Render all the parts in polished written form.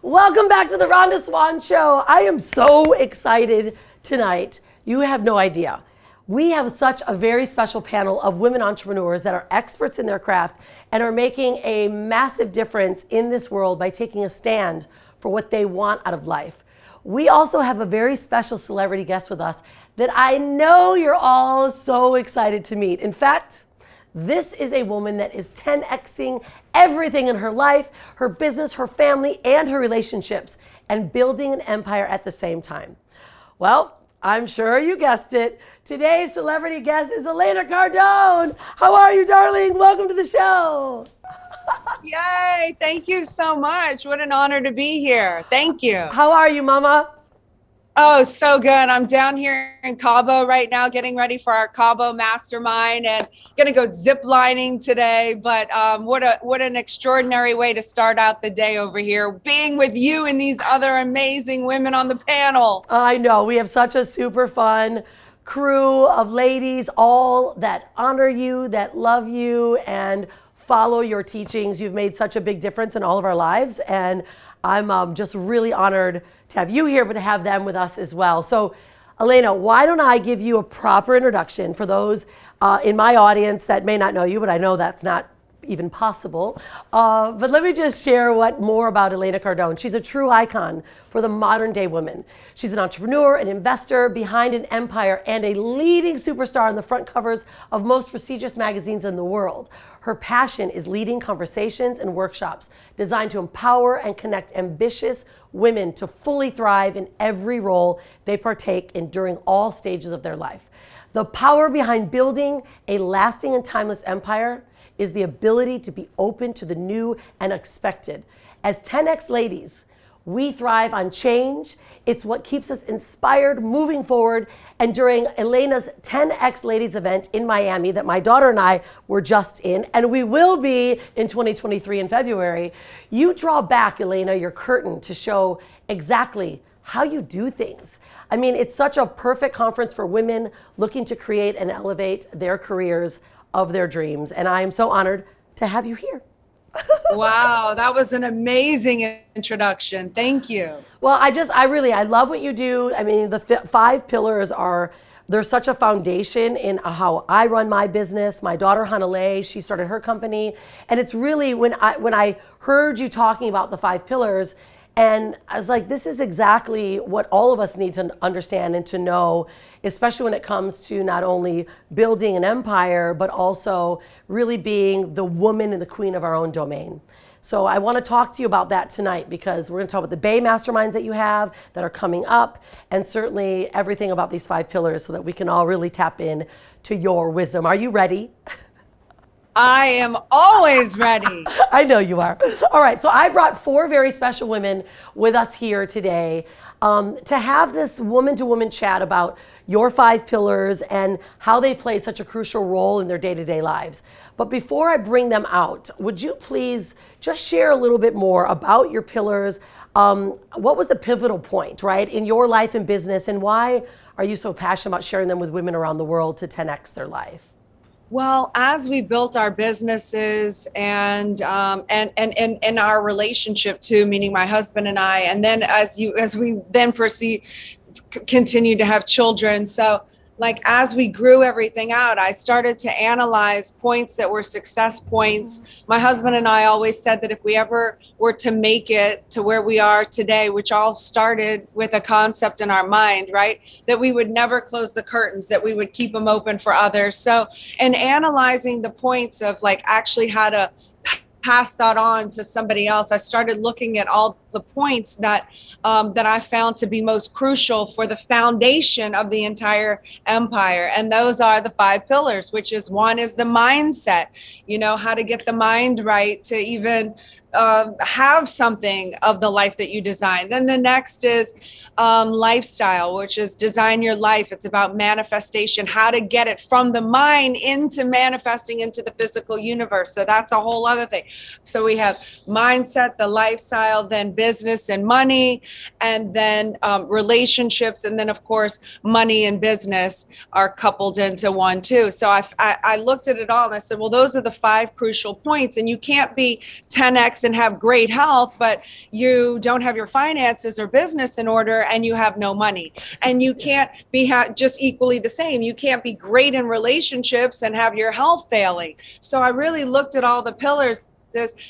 Welcome back to the Rhonda Swan Show. I am so excited tonight. You have no idea. We have such a very special panel of women entrepreneurs that are experts in their craft and are making a massive difference in this world by taking a stand for what they want out of life. We also have a very special celebrity guest with us that I know you're all so excited to meet. In fact, this is a woman that is 10xing everything in her life, her business, her family, and her relationships, and building an empire at the same time. Well, I'm sure you guessed it. Today's celebrity guest is Elena Cardone. How are you, darling? Welcome to the show. Yay, thank you so much. What an honor to be here. Thank you. How are you, Mama? Oh, so good. I'm down here in Cabo right now, getting ready for our Cabo Mastermind and going to go zip lining today. But what an extraordinary way to start out the day over here, being with you and these other amazing women on the panel. I know. We have such a super fun crew of ladies, all that honor you, that love you, and follow your teachings. You've made such a big difference in all of our lives. And I'm just really honored to have you here, but to have them with us as well. So, Elena, why don't I give you a proper introduction for those in my audience that may not know you, but I know that's not even possible. But let me just share more about Elena Cardone. She's a true icon for the modern day woman. She's an entrepreneur, an investor behind an empire, and a leading superstar on the front covers of most prestigious magazines in the world. Her passion is leading conversations and workshops designed to empower and connect ambitious women to fully thrive in every role they partake in during all stages of their life. The power behind building a lasting and timeless empire is the ability to be open to the new and expected. As 10X ladies, we thrive on change. It's what keeps us inspired, moving forward. And during Elena's 10X Ladies event in Miami that my daughter and I were just in, and we will be in 2023 in February, you draw back, Elena, your curtain to show exactly how you do things. I mean, it's such a perfect conference for women looking to create and elevate their careers of their dreams. And I am so honored to have you here. Wow, that was an amazing introduction. Thank you. Well, I love what you do. I mean, the 5 pillars they're such a foundation in how I run my business. My daughter, Hanalei, she started her company. And it's really, when I heard you talking about the 5 pillars, and I was like, this is exactly what all of us need to understand and to know, especially when it comes to not only building an empire, but also really being the woman and the queen of our own domain. So I want to talk to you about that tonight, because we're going to talk about the Bay Masterminds that you have that are coming up, and certainly everything about these 5 pillars so that we can all really tap in to your wisdom. Are you ready? I am always ready. I know you are. All right, so I brought 4 very special women with us here today to have this woman-to-woman chat about your 5 pillars and how they play such a crucial role in their day-to-day lives. But before I bring them out, would you please just share a little bit more about your pillars? What was the pivotal point, right, in your life and business, and why are you so passionate about sharing them with women around the world to 10x their life? Well, as we built our businesses and our relationship too, meaning my husband and I, and then as we then continue to have children. So like as we grew everything out, I started to analyze points that were success points. My husband and I always said that if we ever were to make it to where we are today, which all started with a concept in our mind, right? That we would never close the curtains, that we would keep them open for others. So, and analyzing the points of like actually how to pass that on to somebody else, I started looking at all the points that I found to be most crucial for the foundation of the entire empire. And those are the 5 pillars, which is, one is the mindset, how to get the mind right to even have something of the life that you design. Then the next is lifestyle, which is design your life. It's about manifestation, how to get it from the mind into manifesting into the physical universe. So that's a whole other thing. So we have mindset, the lifestyle, then business and money, and then relationships, and then of course money and business are coupled into one too. So I looked at it all and I said, well, those are the 5 crucial points, and you can't be 10x and have great health, but you don't have your finances or business in order, and you have no money. And you can't be just equally the same. You can't be great in relationships and have your health failing. So I really looked at all the pillars.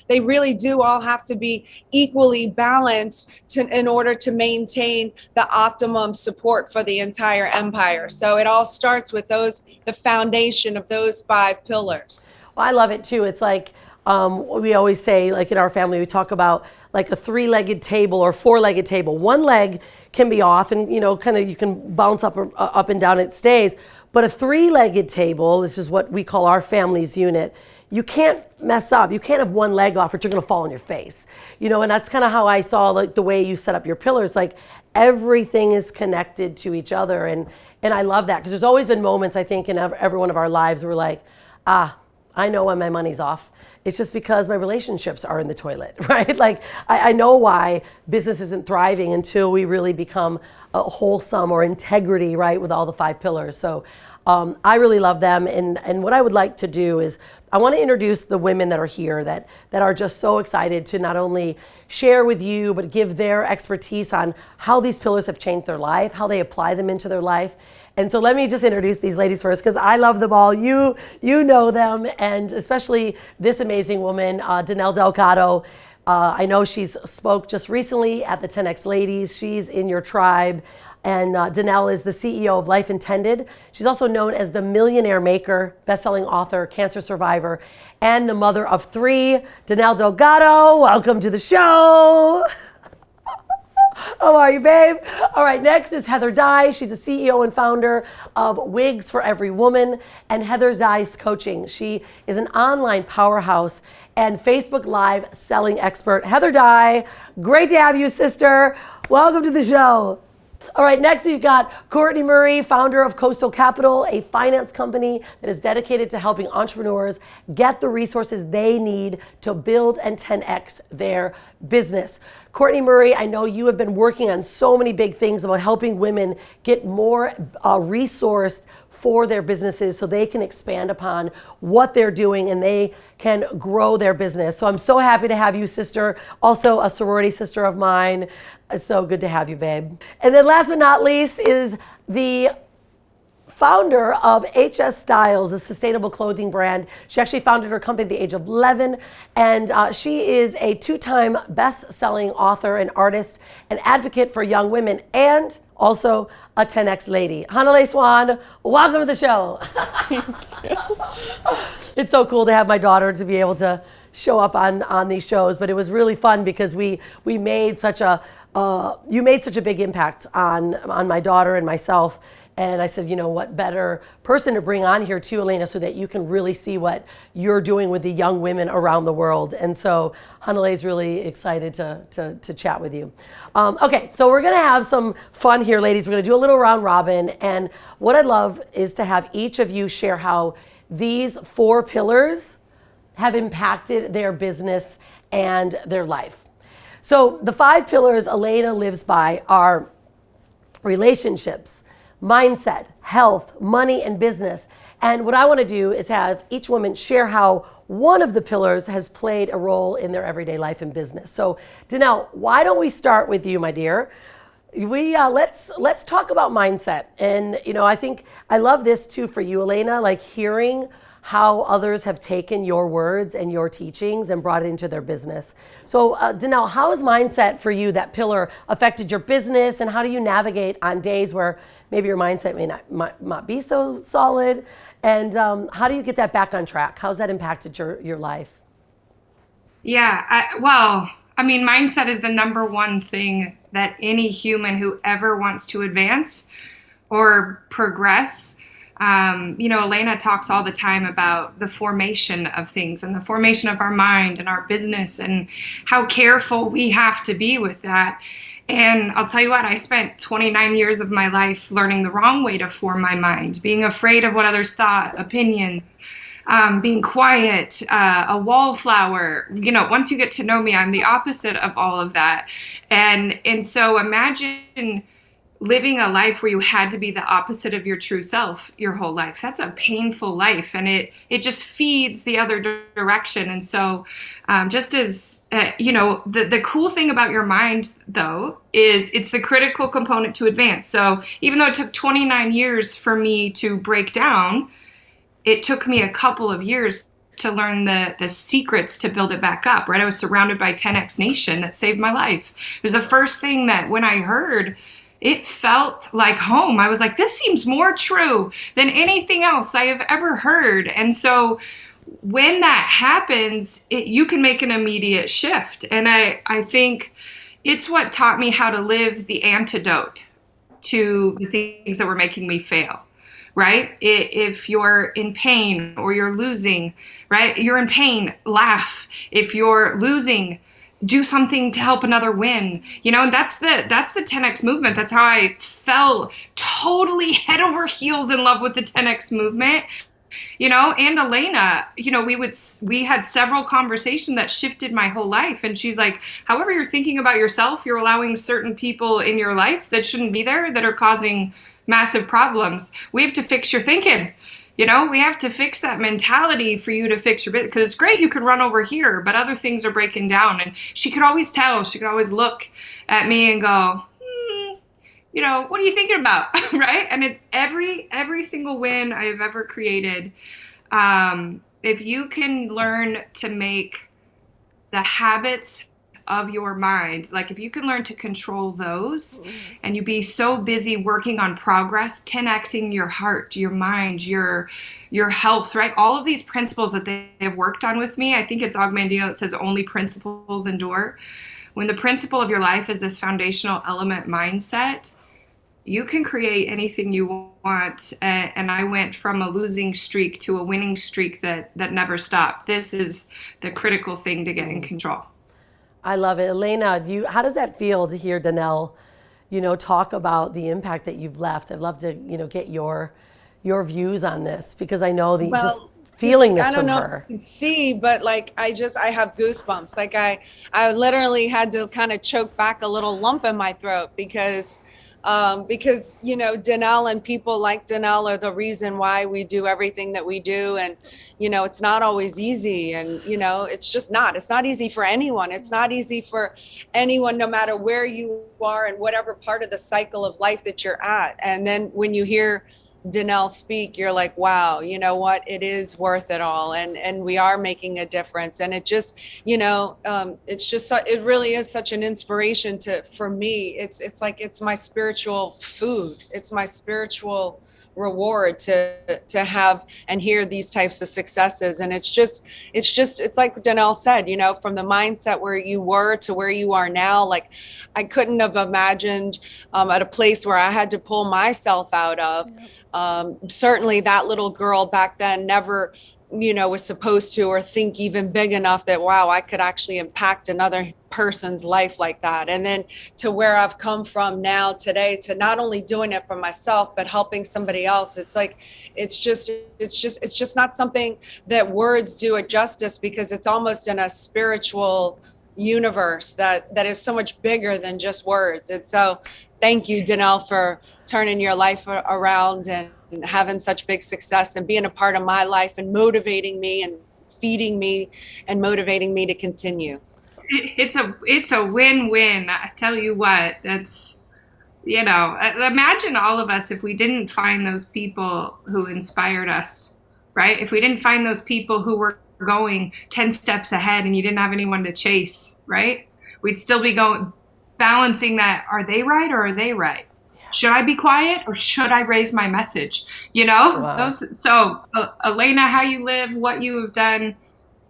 They really do all have to be equally balanced in order to maintain the optimum support for the entire empire. So it all starts with the foundation of those 5 pillars. Well, I love it too. It's like we always say, like in our family, we talk about like a 3-legged table or 4-legged table. One leg can be off, and kind of you can bounce up and down, it stays. But a 3-legged table, this is what we call our family's unit. You can't mess up. You can't have one leg off, or you're gonna fall on your face. And that's kind of how I saw like the way you set up your pillars. Like everything is connected to each other, and I love that, because there's always been moments, I think, in every one of our lives where we're like, I know when my money's off. It's just because my relationships are in the toilet, right? Like I know why business isn't thriving until we really become wholesome or integrity, right, with all the 5 pillars. So I really love them. And what I would like to do is I want to introduce the women that are here that are just so excited to not only share with you, but give their expertise on how these pillars have changed their life, how they apply them into their life. And so let me just introduce these ladies first, because I love them all. You know them, and especially this amazing woman, Danelle Delgado. I know she's spoke just recently at the 10X Ladies. She's in your tribe. And Danelle is the CEO of Life Intended. She's also known as the Millionaire Maker, best-selling author, cancer survivor, and the mother of 3. Danelle Delgado, welcome to the show. How are you, babe? All right, next is Heather Dye. She's the CEO and founder of Wigs for Every Woman and Heather Dye's Coaching. She is an online powerhouse and Facebook Live selling expert. Heather Dye, great to have you, sister. Welcome to the show. All right, next you've got Kortney Murray, founder of Coastal Capital, a finance company that is dedicated to helping entrepreneurs get the resources they need to build and 10x their business. Kortney Murray, I know you have been working on so many big things about helping women get more resourced for their businesses so they can expand upon what they're doing and they can grow their business. So I'm so happy to have you, sister. Also a sorority sister of mine. It's so good to have you, babe. And then last but not least is the founder of HS Styles, a sustainable clothing brand. She actually founded her company at the age of 11, and she is a 2-time best-selling author and artist and advocate for young women, and also a 10X lady. Rhonda Swan, welcome to the show. Thank you. It's so cool to have my daughter to be able to show up on these shows, but it was really fun because we made such a you made such a big impact on my daughter and myself. And I said, what better person to bring on here too, Elena, so that you can really see what you're doing with the young women around the world. And so Hanale is really excited to chat with you. Okay, so we're gonna have some fun here, ladies. We're gonna do a little round robin. And what I'd love is to have each of you share how these 4 pillars have impacted their business and their life. So the 5 pillars Elena lives by are relationships, mindset, health, money, and business. And what I want to do is have each woman share how one of the pillars has played a role in their everyday life and business. So Danelle, why don't we start with you, my dear? Let's talk about mindset. And I think I love this too for you, Elena, like hearing how others have taken your words and your teachings and brought it into their business. So Danelle, how has mindset for you, that pillar, affected your business, and how do you navigate on days where maybe your mindset might not be so solid? And how do you get that back on track? How's that impacted your life? Yeah, mindset is the number one thing that any human who ever wants to advance or progress. Elena talks all the time about the formation of things and the formation of our mind and our business and how careful we have to be with that. And I'll tell you what, I spent 29 years of my life learning the wrong way to form my mind, being afraid of what others thought, opinions, being quiet, a wallflower. Once you get to know me, I'm the opposite of all of that. And so imagine living a life where you had to be the opposite of your true self your whole life. That's a painful life, and it just feeds the other direction. And so just as the cool thing about your mind, though, is it's the critical component to advance. So even though it took 29 years for me to break down, it took me a couple of years to learn the secrets to build it back up, right? I was surrounded by 10X Nation that saved my life. It was the first thing that when I heard, it felt like home. I was like, this seems more true than anything else I have ever heard. And so when that happens, you can make an immediate shift. And I think it's what taught me how to live the antidote to the things that were making me fail, right? If you're in pain or you're losing, right? You're in pain, laugh. If you're losing, do something to help another win, and that's the 10X movement. That's how I fell totally head over heels in love with the 10X movement, and Elena, we had several conversations that shifted my whole life. And she's like, however you're thinking about yourself, you're allowing certain people in your life that shouldn't be there, that are causing massive problems. We have to fix your thinking. We have to fix that mentality for you to fix your business, because it's great you can run over here, but other things are breaking down. And she could always tell, she could always look at me and go, what are you thinking about? Right? And every single win I have ever created, if you can learn to make the habits of your mind, like if you can learn to control those, and you be so busy working on progress, 10xing your heart, your mind, your health, right? All of these principles that they have worked on with me. I think it's Augmandino that says only principles endure. When the principle of your life is this foundational element mindset, you can create anything you want. And I went from a losing streak to a winning streak that never stopped. This is the critical thing to get in control. I love it. Elena, how does that feel to hear Danelle, talk about the impact that you've left? I'd love to, get your views on this, because I know just feeling this from her. I don't know if you can see, but I have goosebumps. Like I literally had to kind of choke back a little lump in my throat because Danelle and people like Danelle are the reason why we do everything that we do. And, it's not always easy. And, it's not easy for anyone. It's not easy for anyone, no matter where you are and whatever part of the cycle of life that you're at. And then when you hear Danelle speak, you're like, wow, you know what, it is worth it all. And we are making a difference. And it just, it really is such an inspiration for me. It's like, it's my spiritual food. It's my spiritual reward to have and hear these types of successes. And it's like Danelle said, from the mindset where you were to where you are now, like I couldn't have imagined at a place where I had to pull myself out of. Certainly that little girl back then never, was supposed to or think even big enough that, wow, I could actually impact another person's life like that. And then to where I've come from now today, to not only doing it for myself, but helping somebody else. It's like, it's just not something that words do it justice, because it's almost in a spiritual universe that is so much bigger than just words. And so thank you, Danelle, for turning your life around and having such big success and being a part of my life and motivating me and feeding me and motivating me to continue. It's a win-win. I tell you what, that's, imagine all of us if we didn't find those people who inspired us, right? If we didn't find those people who were going 10 steps ahead and you didn't have anyone to chase, right? We'd still be balancing that. Are they right or are they right? Should I be quiet or should I raise my message? Wow. So Elena, how you live, what you have done,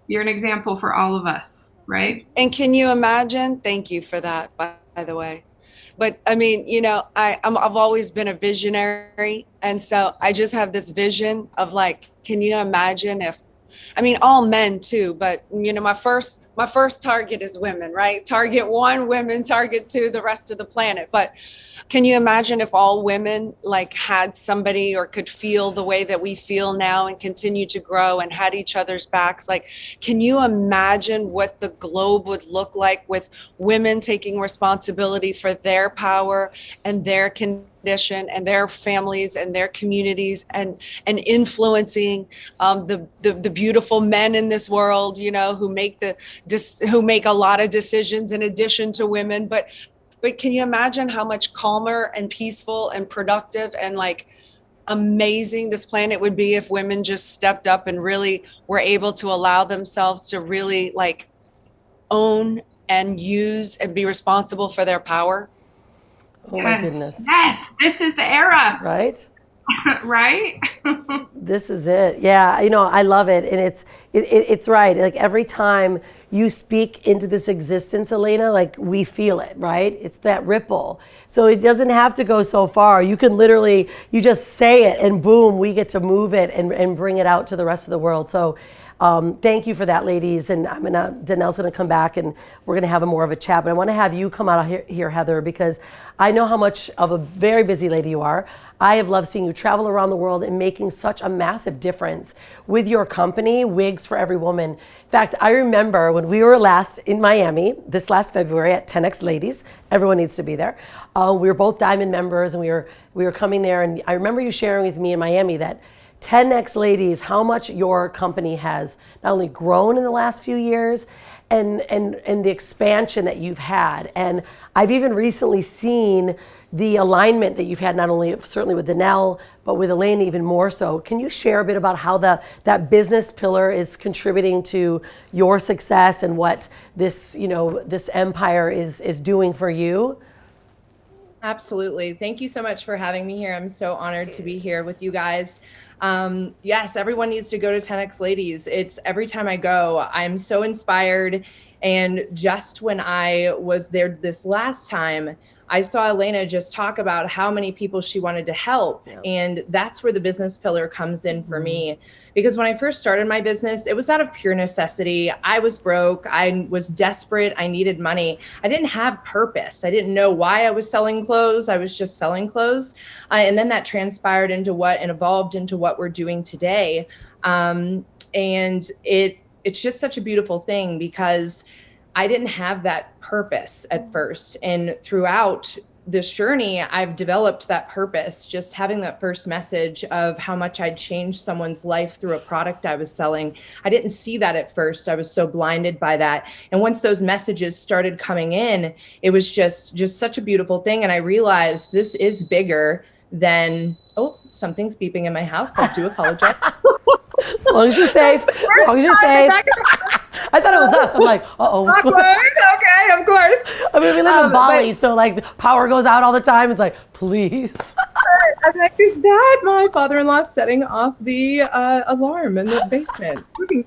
you're an example for all of us, right? And can you imagine? Thank you for that, by the way. But I mean, I've always been a visionary. And so I just have this vision of can you imagine if, all men too, but my first my first target is women, right? Target 1, women, target 2, the rest of the planet. But can you imagine if all women like had somebody or could feel the way that we feel now and continue to grow and had each other's backs? Like, can you imagine what the globe would look like with women taking responsibility for their power and their condition and their families and their communities, and influencing the beautiful men in this world, you know, who make a lot of decisions in addition to women. But can you imagine how much calmer and peaceful and productive and like amazing this planet would be if women just stepped up and really were able to allow themselves to really like own and use and be responsible for their power? Oh my goodness. Yes, this is the era. Right? Right? This is it. Yeah, you know, I love it. And it's right. Like every time you speak into this existence, Elena, like we feel it, right? It's that ripple. So it doesn't have to go so far. You can literally, you just say it and boom, we get to move it and bring it out to the rest of the world. So thank you for that, ladies. And Danelle's gonna come back and we're gonna have more of a chat. But I wanna have you come out here, Heather, because I know how much of a very busy lady you are. I have loved seeing you travel around the world and making such a massive difference with your company, Wigs for Every Woman. In fact, I remember when we were last in Miami, this last February at 10X Ladies, everyone needs to be there. We were both Diamond members and we were coming there, and I remember you sharing with me in Miami that 10X Ladies, how much your company has not only grown in the last few years and the expansion that you've had. And I've even recently seen the alignment that you've had, not only certainly with Danelle, but with Elena even more so. Can you share a bit about how that business pillar is contributing to your success and what this, you know, this empire is doing for you? Absolutely. Thank you so much for having me here. I'm so honored to be here with you guys. Yes, everyone needs to go to 10X Ladies. It's every time I go, I'm so inspired. And just when I was there this last time, I saw Elena just talk about how many people she wanted to help. Yeah. And that's where the business pillar comes in for me. Because when I first started my business, it was out of pure necessity. I was broke. I was desperate. I needed money. I didn't have purpose. I didn't know why I was selling clothes. I was just selling clothes. And then that transpired into and evolved into what we're doing today. And it's just such a beautiful thing because I didn't have that purpose at first. And throughout this journey, I've developed that purpose, just having that first message of how much I'd changed someone's life through a product I was selling. I didn't see that at first. I was so blinded by that. And once those messages started coming in, it was just such a beautiful thing. And I realized this is bigger than, oh, something's beeping in my house. I do apologize. As long as you're safe. As long as you're safe. I thought it was us. I'm like, uh-oh. Awkward. Okay, of course. I mean, we live in Bali, so like the power goes out all the time. It's like, please. I'm like, is that my father-in-law setting off the alarm in the basement? Something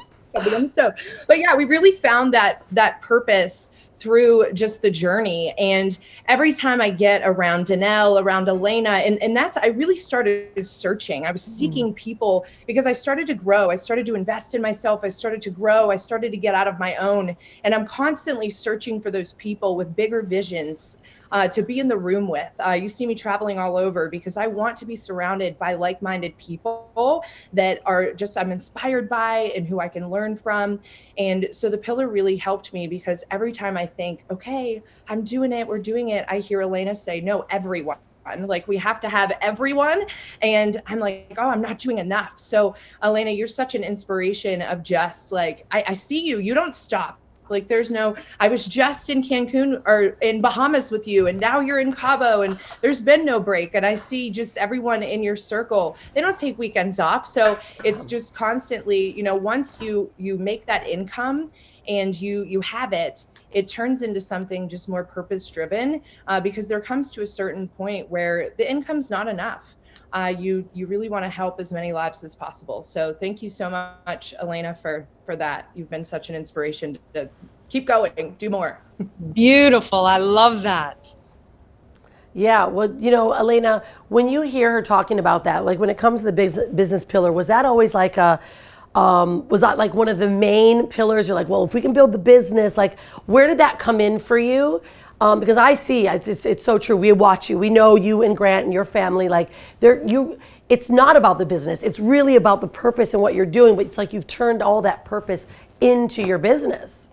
on the stove. But yeah, we really found that purpose through just the journey. And every time I get around Danelle, around Elena, and I really started searching. I was seeking people because I started to grow. I started to invest in myself. I started to grow. I started to get out of my own. And I'm constantly searching for those people with bigger visions to be in the room with. You see me traveling all over because I want to be surrounded by like-minded people that are just I'm inspired by and who I can learn from. And so the pillar really helped me because every time I think, okay, I'm doing it, we're doing it, I hear Elena say, no, everyone. Like we have to have everyone. And I'm like, oh, I'm not doing enough. So Elena, you're such an inspiration of just like, I see you don't stop. Like I was just in Cancun or in Bahamas with you, and now you're in Cabo, and there's been no break. And I see just everyone in your circle, they don't take weekends off. So it's just constantly, once you make that income and you have it, it turns into something just more purpose driven because there comes to a certain point where the income's not enough. You really want to help as many lives as possible. So thank you so much, Elena, for that. You've been such an inspiration to keep going, do more. Beautiful. I love that. Yeah. Well, Elena, when you hear her talking about that, like when it comes to the business pillar, was that always like Was that like one of the main pillars? You're like, well, if we can build the business, like where did that come in for you? Because I see, it's so true. We watch you. We know you and Grant and your family. Like, it's not about the business. It's really about the purpose and what you're doing. But it's like you've turned all that purpose into your business.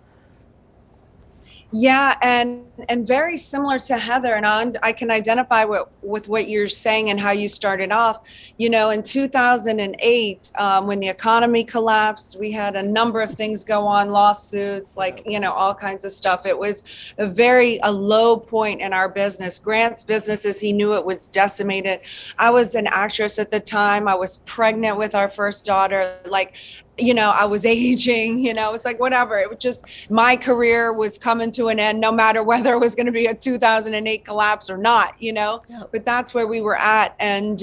Yeah, and very similar to Heather, and I can identify with what you're saying and how you started off. You know, in 2008, when the economy collapsed, we had a number of things go on, lawsuits, like, you know, all kinds of stuff. It was a low point in our business. Grant's business, as he knew it, was decimated. I was an actress at the time. I was pregnant with our first daughter. Like, you know, I was aging, you know, it's like, whatever. It was just, my career was coming to an end, no matter whether it was going to be a 2008 collapse or not, you know, but that's where we were at. And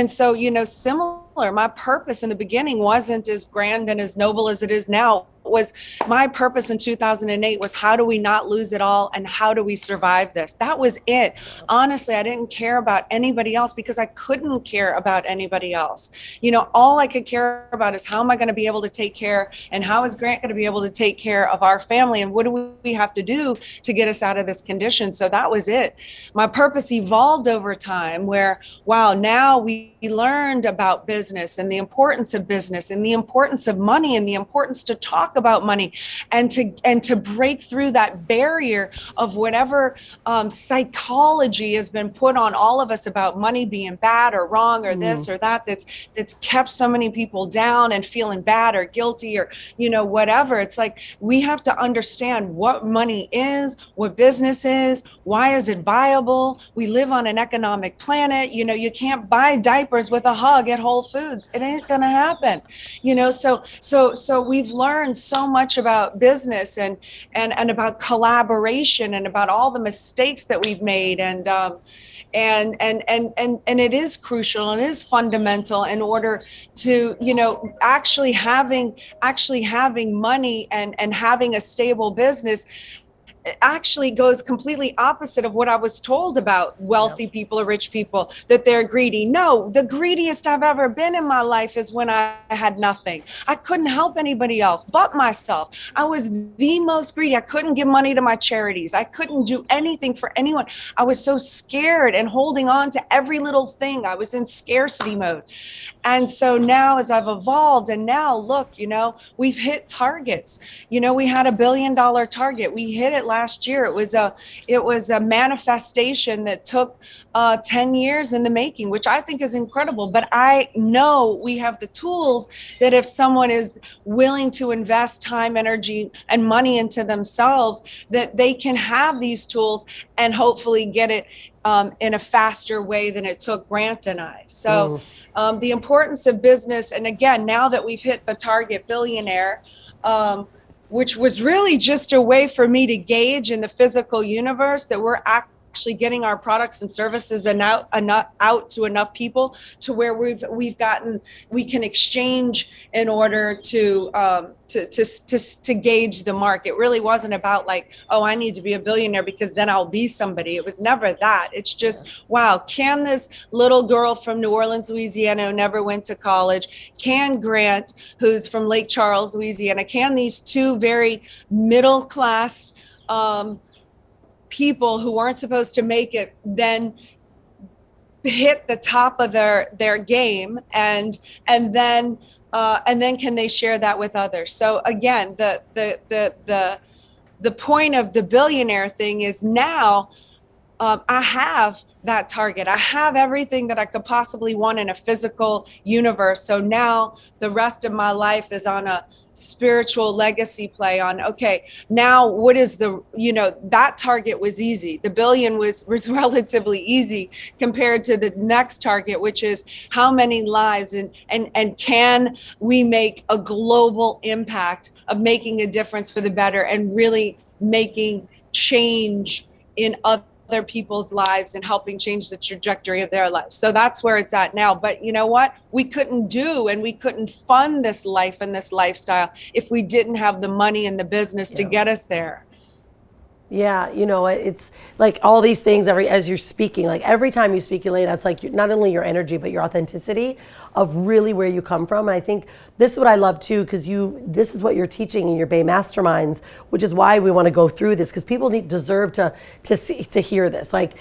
so, you know, similar, my purpose in the beginning wasn't as grand and as noble as it is now. Was my purpose in 2008 was, how do we not lose it all, and how do we survive this? That was it. Honestly, I didn't care about anybody else because I couldn't care about anybody else. You know, all I could care about is, how am I going to be able to take care, and how is Grant going to be able to take care of our family, and what do we have to do to get us out of this condition? So that was it. My purpose evolved over time, where, wow, now we learned about business and the importance of business and the importance of money and the importance to talk about money, and to break through that barrier of whatever psychology has been put on all of us about money being bad or wrong or this or that, that's kept so many people down and feeling bad or guilty or, you know, whatever. It's like, we have to understand what money is, what business is, why is it viable? We live on an economic planet. You know, you can't buy diapers with a hug at Whole Foods. It ain't gonna happen. You know, so we've learned so much about business and about collaboration and about all the mistakes that we've made, and it is crucial and it is fundamental in order to, you know, actually having money and having a stable business. Actually goes completely opposite of what I was told about wealthy people or rich people, that they're greedy. No, the greediest I've ever been in my life is when I had nothing. I couldn't help anybody else but myself. I was the most greedy. I couldn't give money to my charities. I couldn't do anything for anyone. I was so scared and holding on to every little thing. I was in scarcity mode. And so now, as I've evolved, and now look, you know, we've hit targets. You know, we had $1 billion target. We hit it last year. It was a manifestation that took 10 years in the making, which I think is incredible. But I know we have the tools that if someone is willing to invest time, energy, and money into themselves, that they can have these tools and hopefully get it in a faster way than it took Grant and I. So the importance of business, and again, now that we've hit the target billionaire, which was really just a way for me to gauge in the physical universe that we're actually getting our products and services out to enough people to where we can exchange in order to gauge the market. It really wasn't about like, oh, I need to be a billionaire because then I'll be somebody. It was never that. It's just, wow, can this little girl from New Orleans, Louisiana, who never went to college, can Grant, who's from Lake Charles, Louisiana, can these two very middle class people who weren't supposed to make it then hit the top of their game, and then can they share that with others? So again, the point of the billionaire thing is now I have that target. I have everything that I could possibly want in a physical universe. So now the rest of my life is on a spiritual legacy play on, okay, now what is that target was easy. The billion was relatively easy compared to the next target, which is how many lives and can we make a global impact of making a difference for the better and really making change in other people's lives and helping change the trajectory of their lives. So that's where it's at now. But you know what? We couldn't fund this life and this lifestyle if we didn't have the money and the business to get us there. Yeah, you know, it's like all these things as you're speaking, like every time you speak, Elena, it's like not only your energy, but your authenticity of really where you come from. And I think this is what I love too, because this is what you're teaching in your Bay Masterminds, which is why we want to go through this, because people deserve to hear this. Like,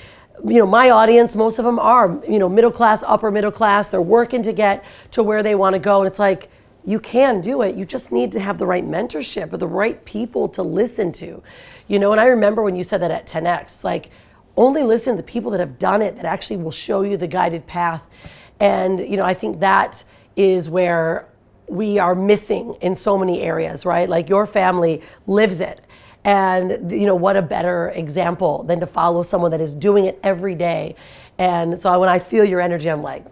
you know, my audience, most of them are, you know, middle class, upper middle class. They're working to get to where they want to go. And it's like, you can do it. You just need to have the right mentorship or the right people to listen to, you know. And I remember when you said that at 10X, like, only listen to the people that have done it, that actually will show you the guided path. And, you know, I think that is where we are missing in so many areas, right? Like, your family lives it. And, you know, what a better example than to follow someone that is doing it every day. And so when I feel your energy, I'm like,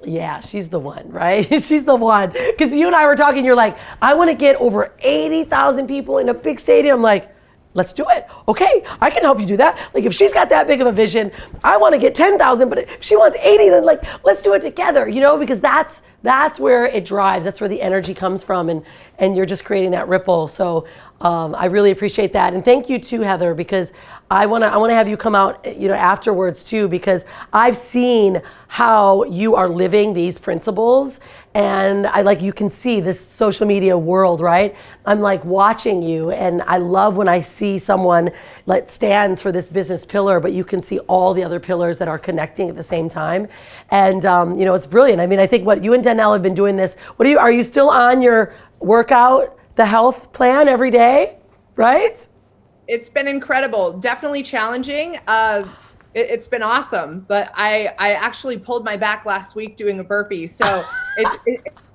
yeah, she's the one, right? She's the one. Because you and I were talking, you're like, I want to get over 80,000 people in a big stadium. I'm like, let's do it. Okay, I can help you do that. Like, if she's got that big of a vision, I want to get 10,000, but if she wants 80, then like, let's do it together, you know, because that's where it drives. That's where the energy comes from. And you're just creating that ripple. So I really appreciate that. And thank you too, Heather, because I want to have you come out, you know, afterwards too, because I've seen how you are living these principles. And you can see this social media world, right? I'm like watching you, and I love when I see someone that stands for this business pillar, but you can see all the other pillars that are connecting at the same time. And you know, it's brilliant. I mean, I think what you and Danelle have been doing this. Are you still on your workout, the health plan every day, right? It's been incredible. Definitely challenging. It's been awesome, but I actually pulled my back last week doing a burpee. So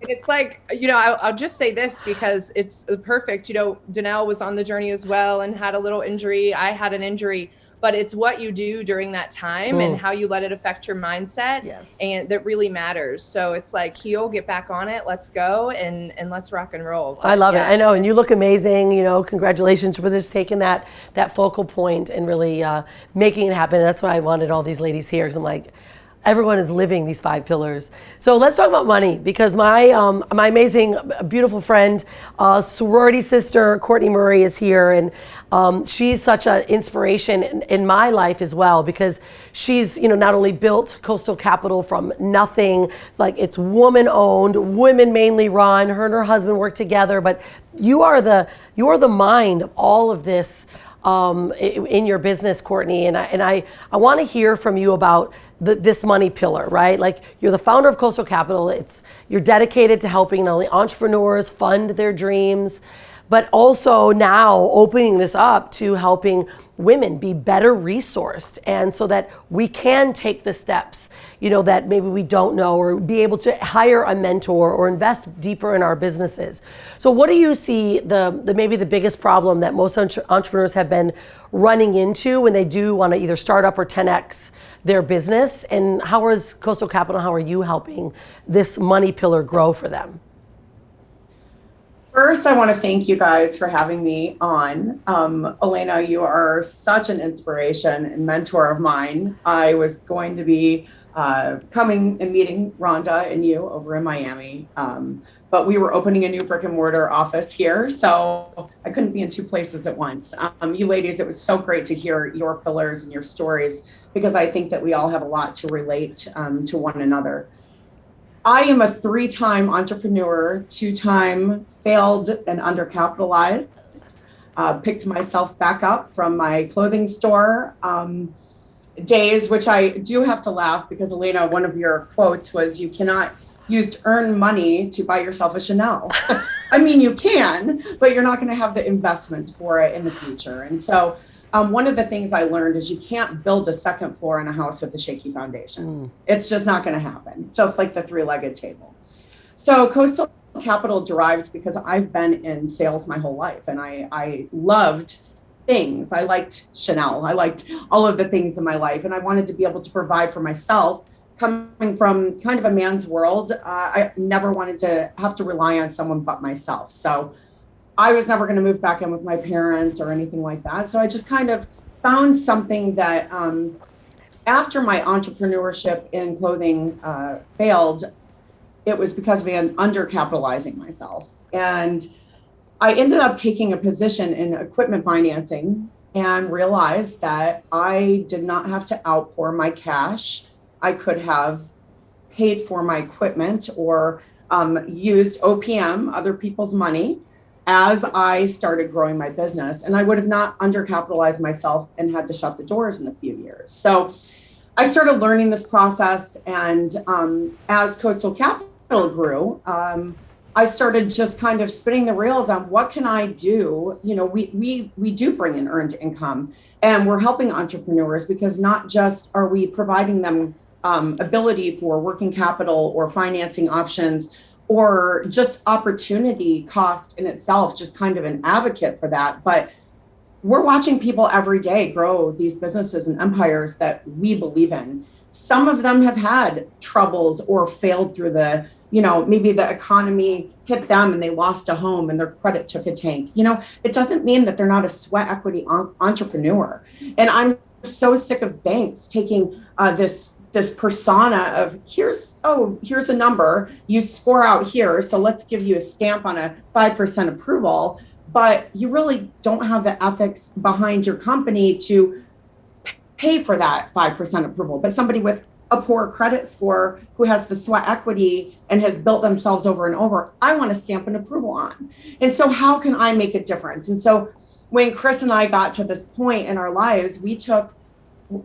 it's like, you know, I'll just say this because it's perfect. You know, Danelle was on the journey as well and had a little injury. I had an injury, but it's what you do during that time and how you let it affect your mindset. Yes. And that really matters. So it's like, heal, get back on it. Let's go and let's rock and roll. I love it. I know. And you look amazing. You know, congratulations for just taking that focal point and really making it happen. And that's why I wanted all these ladies here, because I'm like, everyone is living these 5 pillars. So let's talk about money, because my amazing, beautiful friend, sorority sister, Kortney Murray, is here. And she's such an inspiration in my life as well, because she's, you know, not only built Coastal Capital from nothing, like it's woman owned, women mainly run, her and her husband work together, but you are the mind of all of this in your business, Kortney. And I want to hear from you about this money pillar, right? Like, you're the founder of Coastal Capital. You're dedicated to helping not only entrepreneurs fund their dreams, but also now opening this up to helping women be better resourced, and so that we can take the steps, you know, that maybe we don't know, or be able to hire a mentor or invest deeper in our businesses. So what do you see maybe the biggest problem that most entrepreneurs have been running into when they do want to either start up or 10X their business? And how is Coastal Capital, how are you helping this money pillar grow for them? First, I want to thank you guys for having me on. Elena, you are such an inspiration and mentor of mine. I was going to be coming and meeting Rhonda and you over in Miami, but we were opening a new brick and mortar office here, so I couldn't be in 2 places at once. You ladies, it was so great to hear your pillars and your stories, because I think that we all have a lot to relate to one another. I am a 3-time entrepreneur, 2-time failed and undercapitalized. Picked myself back up from my clothing store days, which I do have to laugh, because Elena, one of your quotes was, you cannot use earn money to buy yourself a Chanel. I mean, you can, but you're not going to have the investment for it in the future. And so one of the things I learned is you can't build a 2nd floor in a house with a shaky foundation. It's just not going to happen, just like the 3-legged table. So Coastal Capital derived because I've been in sales my whole life, and I loved things. I liked Chanel. I liked all of the things in my life, and I wanted to be able to provide for myself. Coming from kind of a man's world, I never wanted to have to rely on someone but myself. So I was never going to move back in with my parents or anything like that. So I just kind of found something that after my entrepreneurship in clothing failed, it was because of undercapitalizing myself. And I ended up taking a position in equipment financing. and realized that I did not have to outpour my cash. I could have paid for my equipment or used OPM, other people's money, as I started growing my business. And I would have not undercapitalized myself and had to shut the doors in a few years. So I started learning this process. And as Coastal Capital grew, I started just kind of spinning the reels on what can I do? You know, we do bring in earned income, and we're helping entrepreneurs because not just are we providing them ability for working capital or financing options or just opportunity cost in itself, just kind of an advocate for that. But we're watching people every day grow these businesses and empires that we believe in. Some of them have had troubles or failed through the, you know, maybe the economy hit them and they lost a home and their credit took a tank. You know, it doesn't mean that they're not a sweat equity entrepreneur. And I'm so sick of banks taking this persona of here's a number, you score out here, so let's give you a stamp on a 5% approval, but you really don't have the ethics behind your company to pay for that 5% approval. But somebody with a poor credit score who has the sweat equity and has built themselves over and over, I want to stamp an approval on. And so how can I make a difference? And so when Chris and I got to this point in our lives, we took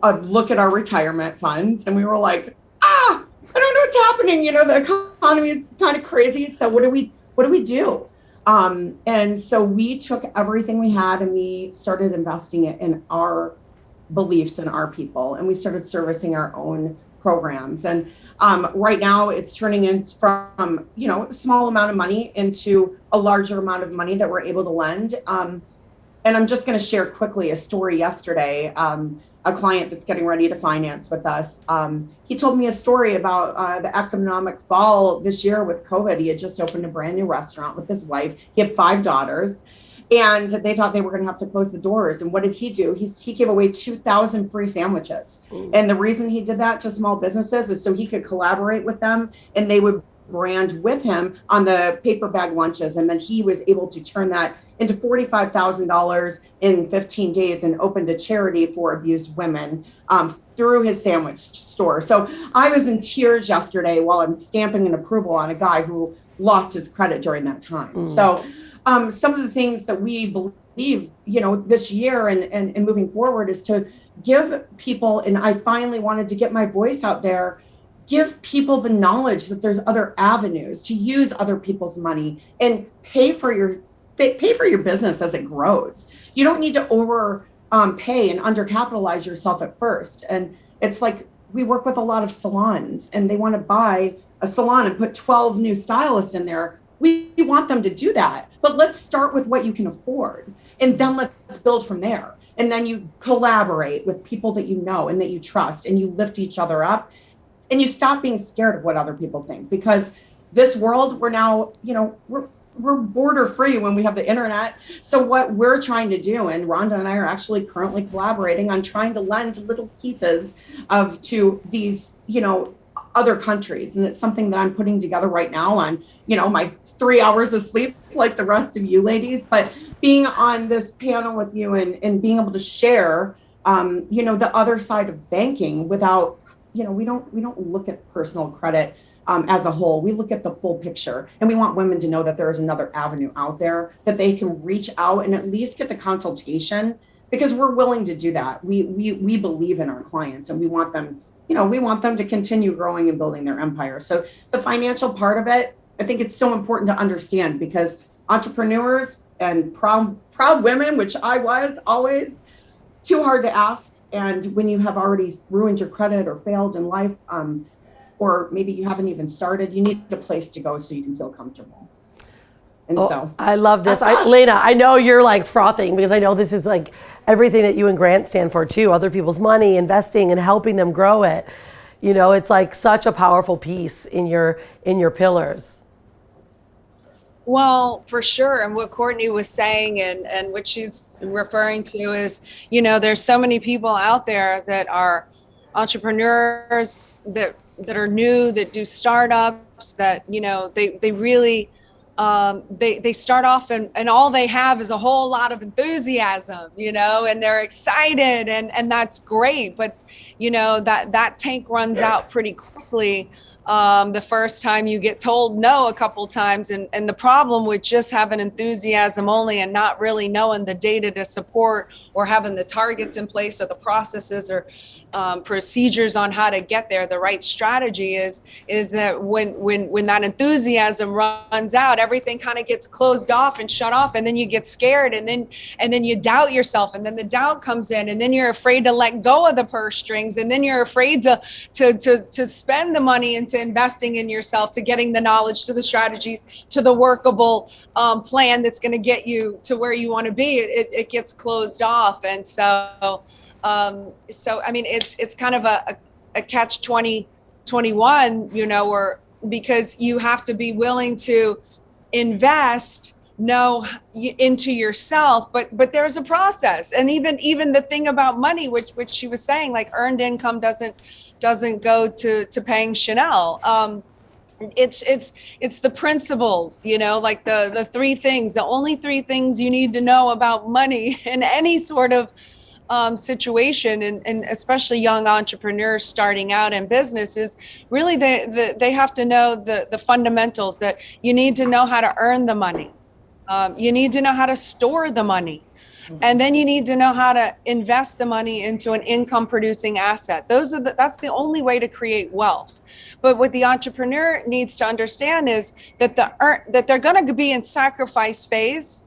a look at our retirement funds and we were like, I don't know what's happening. You know, the economy is kind of crazy. So what do we do? And so we took everything we had and we started investing it in our beliefs and our people. And we started servicing our own programs. And right now it's turning in from, you know, a small amount of money into a larger amount of money that we're able to lend. And I'm just going to share quickly a story yesterday. A client that's getting ready to finance with us. He told me a story about the economic fall this year with COVID. He had just opened a brand new restaurant with his wife. He had 5 daughters and they thought they were going to have to close the doors. And what did he do? He gave away 2,000 free sandwiches. And the reason he did that to small businesses is so he could collaborate with them and they would brand with him on the paper bag lunches. And then he was able to turn that into $45,000 in 15 days and opened a charity for abused women through his sandwich store. So I was in tears yesterday while I'm stamping an approval on a guy who lost his credit during that time. So some of the things that we believe, you know, this year and moving forward is to give people, and I finally wanted to get my voice out there, give people the knowledge that there's other avenues to use other people's money and pay for your business as it grows. You don't need to pay and undercapitalize yourself at first. And it's like, we work with a lot of salons and they want to buy a salon and put 12 new stylists in there. We want them to do that, but let's start with what you can afford. And then let's build from there. And then you collaborate with people that you know and that you trust and you lift each other up and you stop being scared of what other people think, because this world, we're now, you know, we're border free when we have the internet. So what we're trying to do, and Rhonda and I are actually currently collaborating on trying to lend little pieces to these, you know, other countries. And it's something that I'm putting together right now on, you know, my 3 hours of sleep, like the rest of you ladies, but being on this panel with you and being able to share, you know, the other side of banking without, you know, we don't look at personal credit as a whole. We look at the full picture, and we want women to know that there is another avenue out there that they can reach out and at least get the consultation, because we're willing to do that. We believe in our clients and we want them, you know, we want them to continue growing and building their empire. So the financial part of it, I think it's so important to understand, because entrepreneurs and proud women, which I was always, too hard to ask. And when you have already ruined your credit or failed in life, or maybe you haven't even started, you need a place to go so you can feel comfortable. And so I love this. Elena, I know you're like frothing, because I know this is like everything that you and Grant stand for too, other people's money, investing and helping them grow it. You know, it's like such a powerful piece in your pillars. Well, for sure. And what Kortney was saying and what she's referring to is, you know, there's so many people out there that are entrepreneurs that are new, that do startups, that, you know, they really they start off and all they have is a whole lot of enthusiasm, and they're excited and that's great. But, that tank runs out pretty quickly. The first time you get told no a couple times, and the problem with just having enthusiasm only and not really knowing the data to support or having the targets in place or the processes or procedures on how to get there, the right strategy is that when that enthusiasm runs out, everything kind of gets closed off and shut off, and then you get scared, and then you doubt yourself, and then the doubt comes in, and then you're afraid to let go of the purse strings, and then you're afraid to spend the money into investing in yourself, to getting the knowledge, to the strategies, to the workable plan that's going to get you to where you want to be. It gets closed off, and so I mean, it's kind of a catch 21, or because you have to be willing to invest into yourself, but there's a process. And even the thing about money, which she was saying, like earned income doesn't go to paying Chanel. It's the principles, like the three things, the only three things you need to know about money in any sort of situation, and especially young entrepreneurs starting out in business, is really they have to know the fundamentals, that you need to know how to earn the money. You need to know how to store the money. And then you need to know how to invest the money into an income producing asset. That's the only way to create wealth. But what the entrepreneur needs to understand is that they're going to be in sacrifice phase,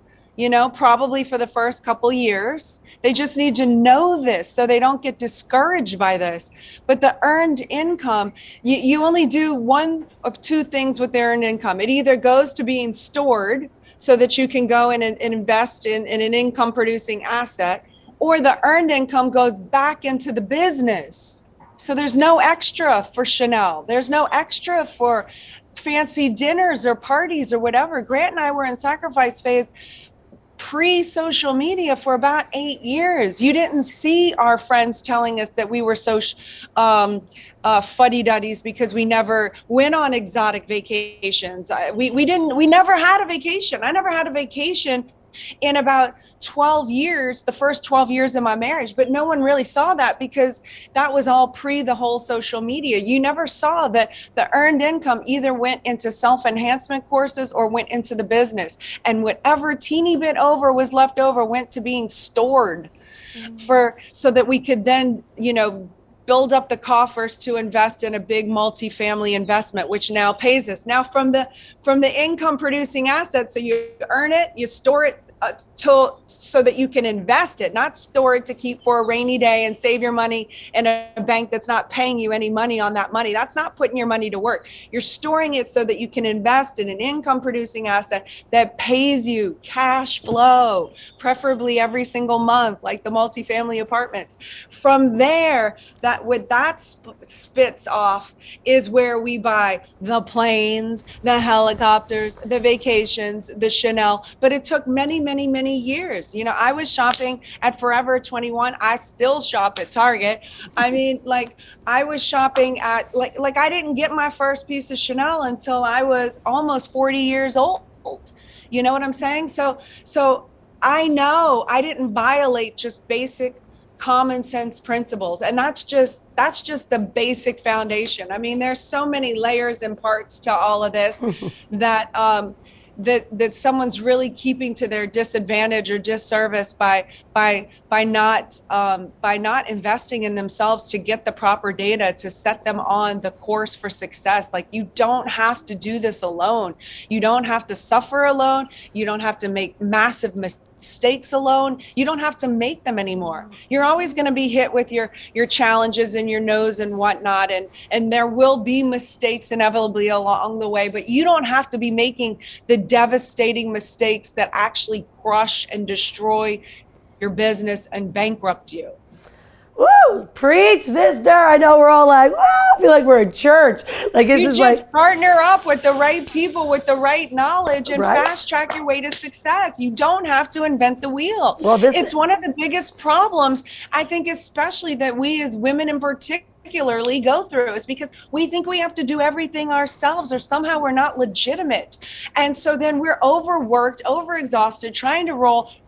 probably for the first couple years. They just need to know this so they don't get discouraged by this. But the earned income, you only do one of two things with the earned income. It either goes to being stored so that you can go in and invest in an income producing asset, or the earned income goes back into the business. So there's no extra for Chanel. There's no extra for fancy dinners or parties or whatever. Grant and I were in sacrifice phase pre-social media for about 8 years. You didn't see our friends telling us that we were so fuddy-duddies because we never went on exotic vacations. We never had a vacation. I never had a vacation in about 12 years, the first 12 years of my marriage, but no one really saw that because that was all pre the whole social media. You never saw that the earned income either went into self-enhancement courses or went into the business, and whatever teeny bit over was left over went to being stored so that we could then, build up the coffers to invest in a big multifamily investment, which now pays us. Now from the income producing assets, so you earn it, you store it so that you can invest it, not store it to keep for a rainy day and save your money in a bank that's not paying you any money on that money. That's not putting your money to work. You're storing it so that you can invest in an income producing asset that pays you cash flow, preferably every single month, like the multifamily apartments. From there, what that spits off is where we buy the planes, the helicopters, the vacations, the Chanel. But it took many, many, many years. I was shopping at Forever 21. I still shop at Target. I mean, I was shopping at I didn't get my first piece of Chanel until I was almost 40 years old. You know what I'm saying? So I know I didn't violate just basic common sense principles, and that's just the basic foundation. I mean, there's so many layers and parts to all of this that someone's really keeping to their disadvantage or disservice by not investing in themselves to get the proper data to set them on the course for success. Like, you don't have to do this alone. You don't have to suffer alone. You don't have to make massive mistakes alone. You don't have to make them anymore. You're always going to be hit with your challenges and your no's and whatnot, and there will be mistakes inevitably along the way, but you don't have to be making the devastating mistakes that actually crush and destroy your business and bankrupt you. Woo! Preach, sister. I know we're all like, I feel like we're in church. Just partner up with the right people with the right knowledge and fast track your way to success. You don't have to invent the wheel. Well, it's one of the biggest problems, I think, especially that we as women in particular particularly go through, is because we think we have to do everything ourselves, or somehow we're not legitimate. And so then we're overworked, overexhausted, trying to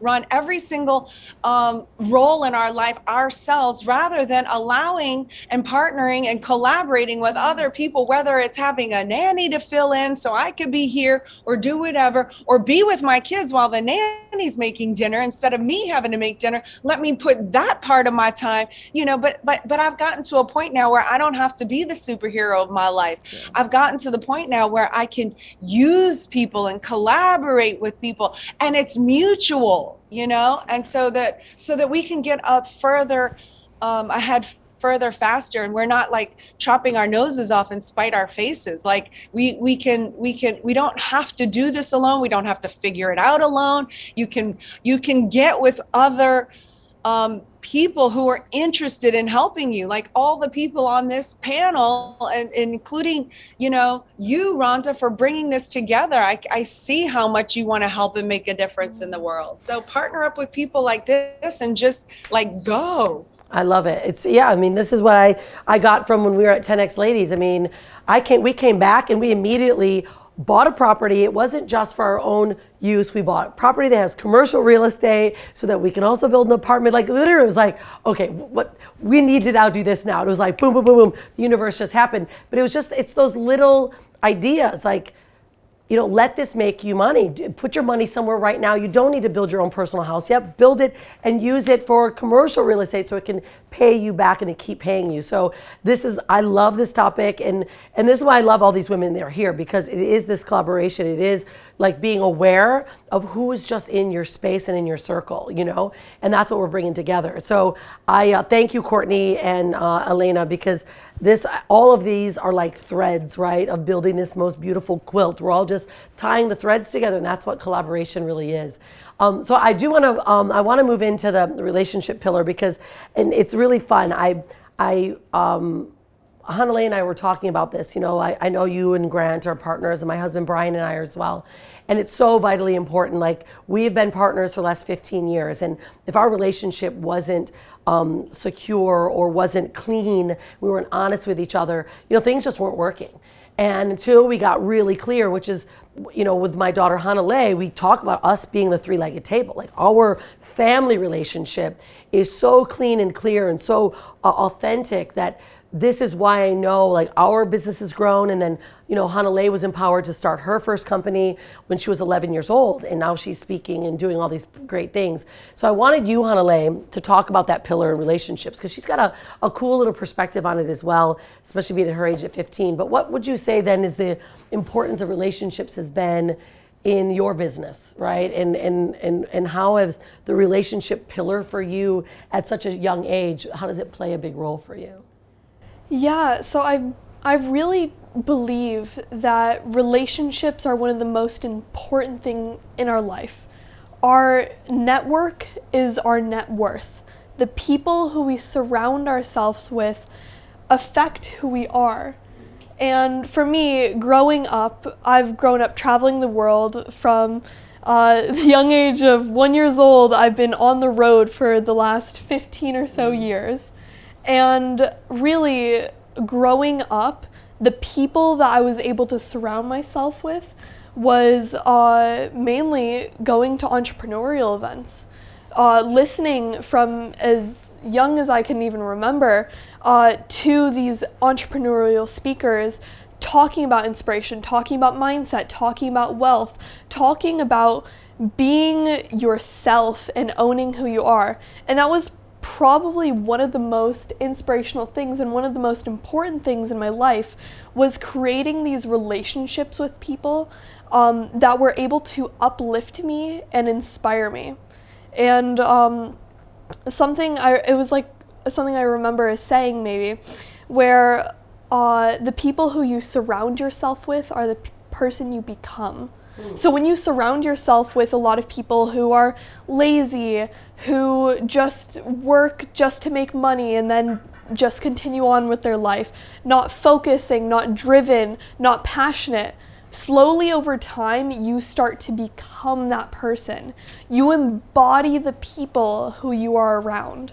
run every single role in our life ourselves, rather than allowing and partnering and collaborating with other people, whether it's having a nanny to fill in so I could be here or do whatever, or be with my kids while the nanny's making dinner instead of me having to make dinner. Let me put that part of my time, but I've gotten to a point now where I don't have to be the superhero of my life. Yeah. I've gotten to the point now where I can use people and collaborate with people, and it's mutual, and so that we can get up further, ahead further, faster, and we're not like chopping our noses off and spite our faces. Like we don't have to do this alone. We don't have to figure it out alone. You can get with other people who are interested in helping you, like all the people on this panel, and including, you, Rhonda, for bringing this together. I see how much you want to help and make a difference in the world. So partner up with people like this and just go. I love it. This is what I got from when we were at 10X Ladies. We came back and we immediately bought a property. It wasn't just for our own use. We bought property that has commercial real estate so that we can also build an apartment. Like literally it was like, okay, what we need to now do this now. It was like boom, boom, boom, boom. The universe just happened. But it's those little ideas like, let this make you money. Put your money somewhere right now. You don't need to build your own personal house yet. Build it and use it for commercial real estate so it can pay you back and it keep paying you. So I love this topic, and this is why I love all these women that are here, because it is this collaboration. It is like being aware of who is just in your space and in your circle, and that's what we're bringing together. So I thank you, Kortney and Elena, because all of these are like threads, right, of building this most beautiful quilt. We're all just tying the threads together, and that's what collaboration really is. So I do want to, I want to move into the relationship pillar and it's really fun. Hanalei and I were talking about this. I know you and Grant are partners, and my husband Brian and I are as well. And it's so vitally important. Like, we've been partners for the last 15 years. And if our relationship wasn't secure or wasn't clean, we weren't honest with each other, things just weren't working. And until we got really clear, which is, with my daughter Hanalei, we talk about us being the three-legged table. Like, our family relationship is so clean and clear and so authentic that this is why I know, like, our business has grown. And then, Hanalei was empowered to start her first company when she was 11 years old. And now she's speaking and doing all these great things. So I wanted you, Hanalei, to talk about that pillar in relationships, because she's got a cool little perspective on it as well, especially being at her age at 15. But what would you say then is the importance of relationships has been in your business, right? And how has the relationship pillar for you at such a young age, how does it play a big role for you? Yeah, so I really believe that relationships are one of the most important things in our life. Our network is our net worth. The people who we surround ourselves with affect who we are. And for me, growing up, I've grown up traveling the world from the young age of 1 year old. I've been on the road for the last 15 or so years. And really, growing up, the people that I was able to surround myself with was mainly going to entrepreneurial events, listening from as young as I can even remember to these entrepreneurial speakers, talking about inspiration, talking about mindset, talking about wealth, talking about being yourself and owning who you are. And that was probably one of the most inspirational things and one of the most important things in my life, was creating these relationships with people that were able to uplift me and inspire me. And something I remember is saying, maybe, where the people who you surround yourself with are the person you become. So when you surround yourself with a lot of people who are lazy, who just work just to make money and then just continue on with their life, not focusing, not driven, not passionate, slowly over time, you start to become that person. You embody the people who you are around.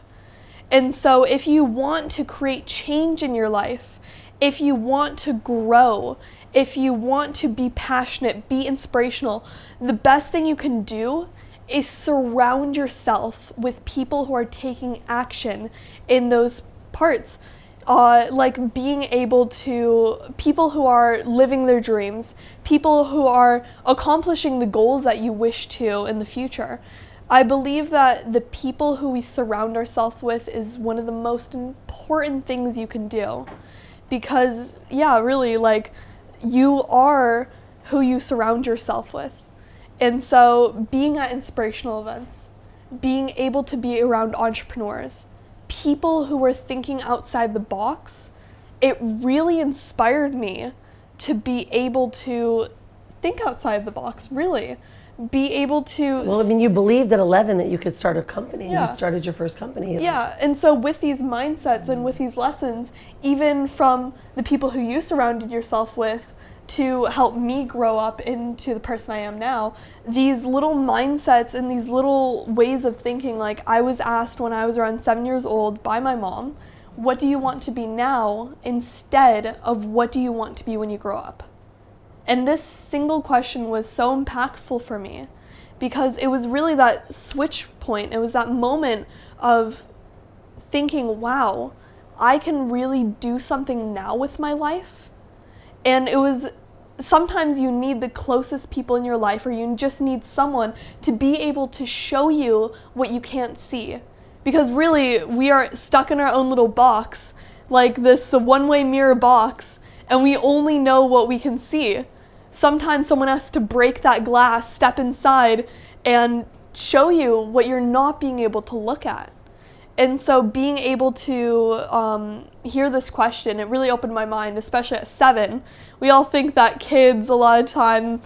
And so if you want to create change in your life, if you want to grow, if you want to be passionate, be inspirational, the best thing you can do is surround yourself with people who are taking action in those parts. Like being able to, people who are living their dreams, people who are accomplishing the goals that you wish to in the future. I believe that the people who we surround ourselves with is one of the most important things you can do. Because, yeah, really, like, you are who you surround yourself with. And so being at inspirational events, being able to be around entrepreneurs, people who were thinking outside the box, it really inspired me to be able to think outside the box, really. Be able to... Well, I mean, you believed at 11 that you could start a company. Yeah. You started your first company. Yeah, and so with these mindsets and with these lessons, even from the people who you surrounded yourself with to help me grow up into the person I am now, these little mindsets and these little ways of thinking, like I was asked when I was around 7 years old by my mom, what do you want to be now instead of what do you want to be when you grow up? And this single question was so impactful for me because it was really that switch point. It was that moment of thinking, wow, I can really do something now with my life. And it was, sometimes you need the closest people in your life, or you just need someone to be able to show you what you can't see. Because really, we are stuck in our own little box, like this one-way mirror box, and we only know what we can see. Sometimes someone has to break that glass, step inside, and show you what you're not being able to look at. And so being able to hear this question, it really opened my mind, especially at 7. We all think that kids, a lot of time,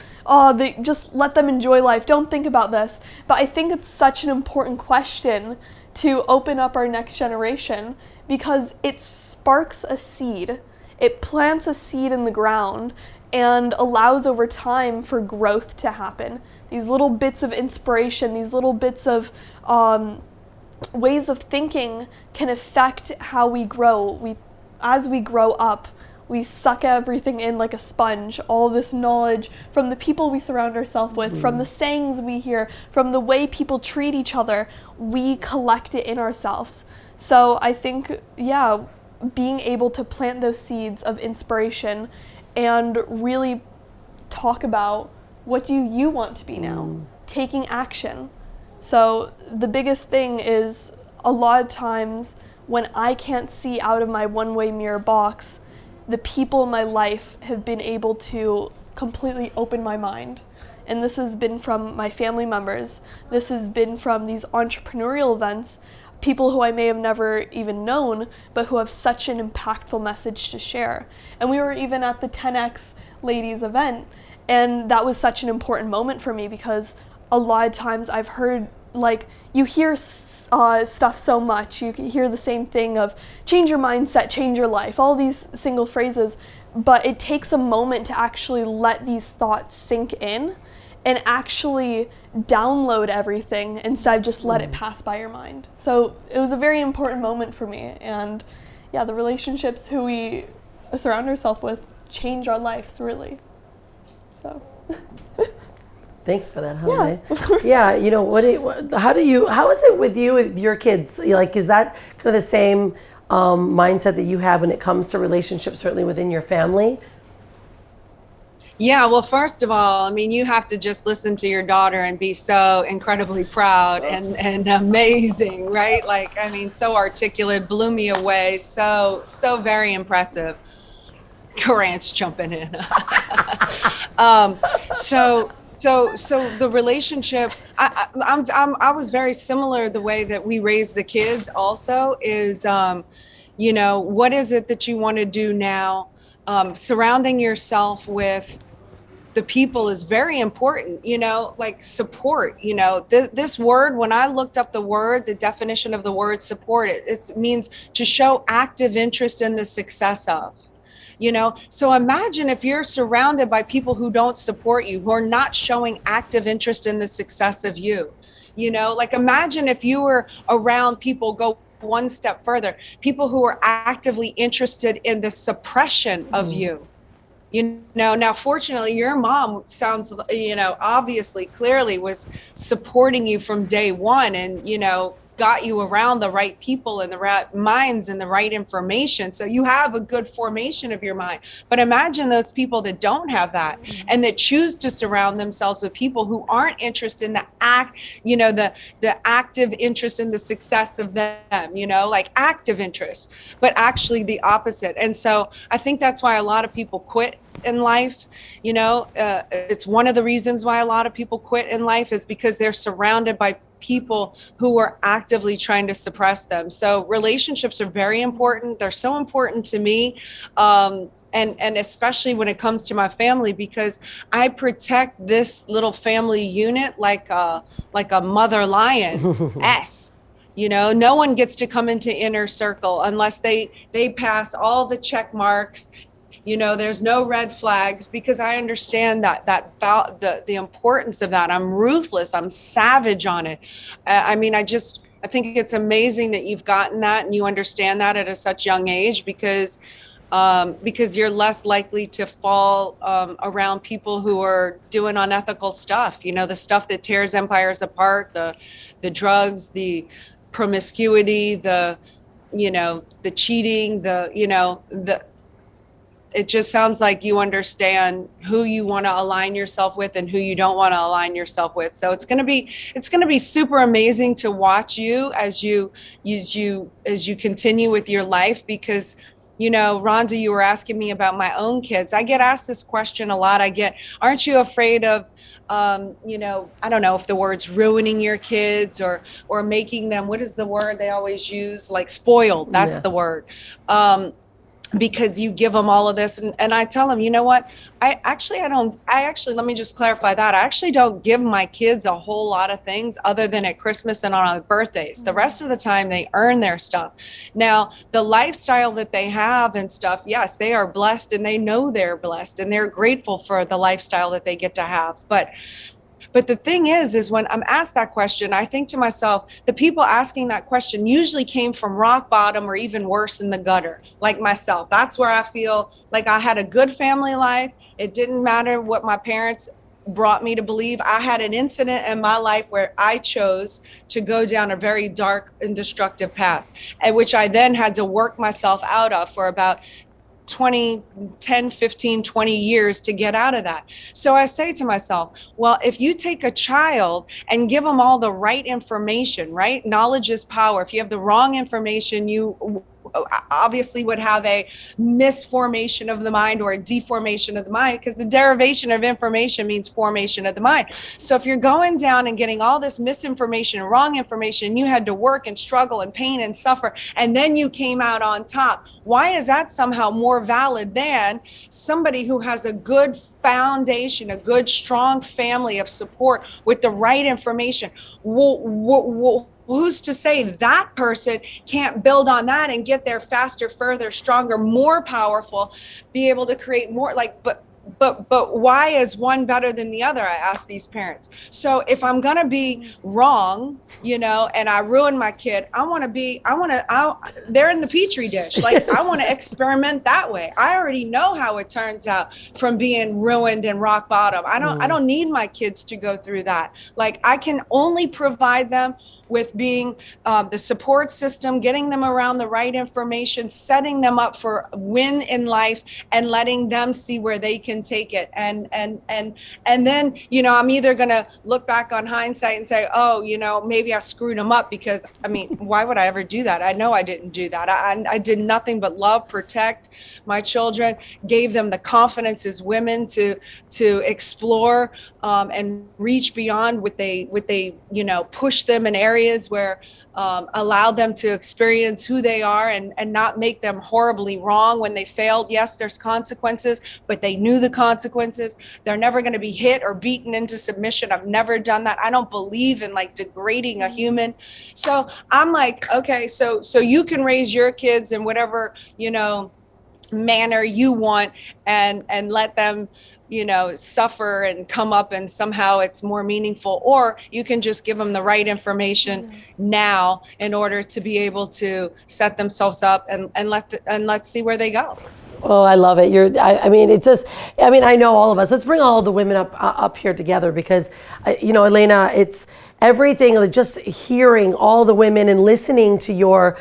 they just let them enjoy life. Don't think about this. But I think it's such an important question to open up our next generation because it sparks a seed. It plants a seed in the ground and allows over time for growth to happen. These little bits of inspiration, these little bits of ways of thinking can affect how we grow. As we grow up, we suck everything in like a sponge, all this knowledge from the people we surround ourselves with, from the sayings we hear, from the way people treat each other, we collect it in ourselves. So I think, yeah, being able to plant those seeds of inspiration and really talk about what do you want to be now, taking action. So the biggest thing is a lot of times when I can't see out of my one-way mirror box, the people in my life have been able to completely open my mind. And this has been from my family members. This has been from these entrepreneurial events, people who I may have never even known, but who have such an impactful message to share. And we were even at the 10X ladies event, and that was such an important moment for me because a lot of times I've heard, like, you hear stuff so much, you hear the same thing of change your mindset, change your life, all these single phrases, but it takes a moment to actually let these thoughts sink in and actually download everything instead of just let it pass by your mind. So it was a very important moment for me, and yeah, the relationships who we surround ourselves with change our lives, really. So. Thanks for that, Yeah, Holly. of course. Yeah, you know, how is it with you, with your kids? Like, is that kind of the same mindset that you have when it comes to relationships, certainly within your family? Yeah, well, first of all, I mean, you have to just listen to your daughter and be so incredibly proud and amazing, right? Like, I mean, so articulate, blew me away, so very impressive. Grant's jumping in. So the relationship, I was very similar. The way that we raise the kids also is, you know, what is it that you want to do now? Surrounding yourself with the people is very important, you know, like support, you know, this word, when I looked up the definition of the word support, it means to show active interest in the success of. You know, so imagine if you're surrounded by people who don't support you, who are not showing active interest in the success of you. You know, like imagine if you were around people, go one step further, people who are actively interested in the suppression of you. You know, now fortunately your mom sounds, you know, obviously clearly was supporting you from day one, and, you know, got you around the right people and the right minds and the right information. So you have a good formation of your mind. But imagine those people that don't have that and that choose to surround themselves with people who aren't interested in the you know, the active interest in the success of them, you know, like active interest, but actually the opposite. And so I think that's why a lot of people quit in life. You know, it's one of the reasons why a lot of people quit in life is because they're surrounded by people who are actively trying to suppress them. So relationships are very important. They're so important to me. And especially when it comes to my family, because I protect this little family unit like a mother lion. You know, no one gets to come into inner circle unless they pass all the check marks. You know, there's no red flags, because I understand the importance of that. I'm ruthless. I'm savage on it. I mean, I think it's amazing that you've gotten that and you understand that at a such young age, because you're less likely to fall around people who are doing unethical stuff. You know, the stuff that tears empires apart, the drugs, the promiscuity, the cheating, it just sounds like you understand who you want to align yourself with and who you don't want to align yourself with. So it's going to be super amazing to watch you as you continue with your life, because, you know, Rhonda, you were asking me about my own kids. I get asked this question a lot. Aren't you afraid of, you know, I don't know if the word's ruining your kids or making them, what is the word they always use? Like spoiled. That's the word. Because you give them all of this. And I tell them, you know what, I actually, let me just clarify that. I actually don't give my kids a whole lot of things other than at Christmas and on our birthdays. The rest of the time they earn their stuff. Now, the lifestyle that they have and stuff, yes, they are blessed and they know they're blessed and they're grateful for the lifestyle that they get to have. But the thing is when I'm asked that question, I think to myself, the people asking that question usually came from rock bottom or even worse, in the gutter, like myself. That's where I feel like I had a good family life. It didn't matter what my parents brought me to believe. I had an incident in my life where I chose to go down a very dark and destructive path, and which I then had to work myself out of for about 10, 15, 20 years to get out of that. So I say to myself, well, if you take a child and give them all the right information, right? Knowledge is power. If you have the wrong information, you obviously would have a misformation of the mind or a deformation of the mind, because the derivation of information means formation of the mind. So if you're going down and getting all this misinformation and wrong information, you had to work and struggle and pain and suffer, and then you came out on top, why is that somehow more valid than somebody who has a good foundation, a good strong family of support with the right information? Who's to say that person can't build on that and get there faster, further, stronger, more powerful, be able to create more, but why is one better than the other? I ask these parents. So if I'm going to be wrong, you know, and I ruin my kid, they're in the petri dish. Like, I want to experiment that way. I already know how it turns out from being ruined and rock bottom. I don't need my kids to go through that. Like, I can only provide them with being the support system, getting them around the right information, setting them up for win in life, and letting them see where they can take it. And then, you know, I'm either going to look back on hindsight and say, oh, you know, maybe I screwed them up, because I mean, why would I ever do that? I know I didn't do that. I did nothing but love, protect my children, gave them the confidence as women to explore and reach beyond what they, you know, push them in areas where allow them to experience who they are, and not make them horribly wrong when they failed. Yes, there's consequences, but they knew the consequences. They're never going to be hit or beaten into submission. I've never done that. I don't believe in like degrading a human. So I'm like, okay, so you can raise your kids in whatever, you know, manner you want, and let them suffer and come up and somehow it's more meaningful, or you can just give them the right information now in order to be able to set themselves up and let's see where they go. Oh, I love it. I mean, it's just, I mean, I know all of us. Let's bring all the women up here together because, Elena, it's everything, like just hearing all the women and listening to your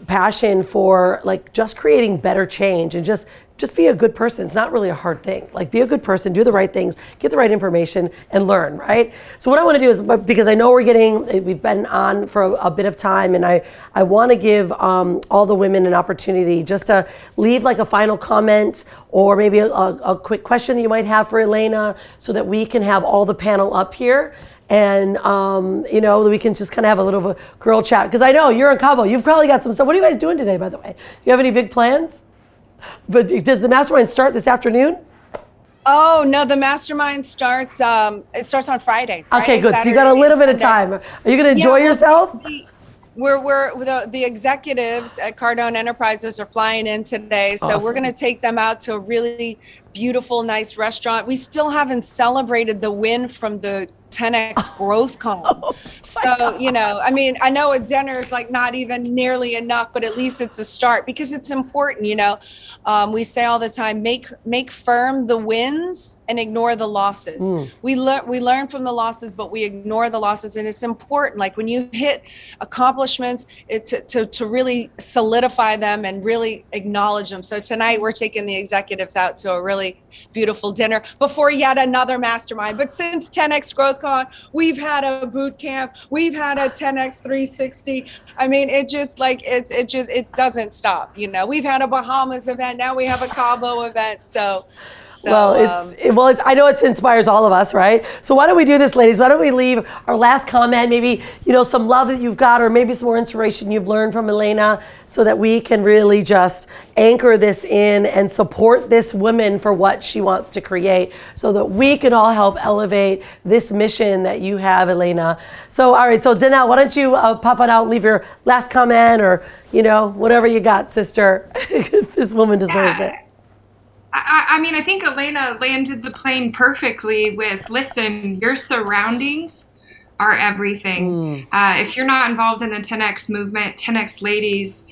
passion for like just creating better change and just be a good person. It's not really a hard thing. Like be a good person, do the right things, get the right information and learn, right? So what I want to do is, because I know we've been on for a bit of time, and I want to give all the women an opportunity just to leave like a final comment or maybe a quick question that you might have for Elena so that we can have all the panel up here. And, we can just kind of have a little bit of a girl chat. Because I know you're in Cabo. You've probably got some stuff. What are you guys doing today, by the way? Do you have any big plans? But does the mastermind start this afternoon? Oh, no, the mastermind starts, it starts on Friday. Okay, good. Saturday, so you got a little bit of time. Are you going to enjoy yourself? The executives at Cardone Enterprises are flying in today. So We're going to take them out to a really beautiful, nice restaurant. We still haven't celebrated the win from the 10X growth con. I mean, I know a dinner is like not even nearly enough, but at least it's a start because it's important. We say all the time, make firm the wins and ignore the losses. We learn from the losses, but we ignore the losses. And it's important. Like when you hit accomplishments, to really solidify them and really acknowledge them. So tonight we're taking the executives out to a really beautiful dinner before yet another mastermind. But since 10X Growth Con, we've had a boot camp, we've had a 10X 360. I mean, it doesn't stop. We've had a Bahamas event, now we have a Cabo event. I know it inspires all of us, right? So why don't we do this, ladies? Why don't we leave our last comment, maybe, some love that you've got, or maybe some more inspiration you've learned from Elena, so that we can really just anchor this in and support this woman for what she wants to create, so that we can all help elevate this mission that you have, Elena. So, all right, so Danelle, why don't you pop it out, leave your last comment, or, whatever you got, sister. This woman deserves it. I mean, I think Elena landed the plane perfectly with, listen, your surroundings are everything. If you're not involved in the 10X movement, 10X ladies,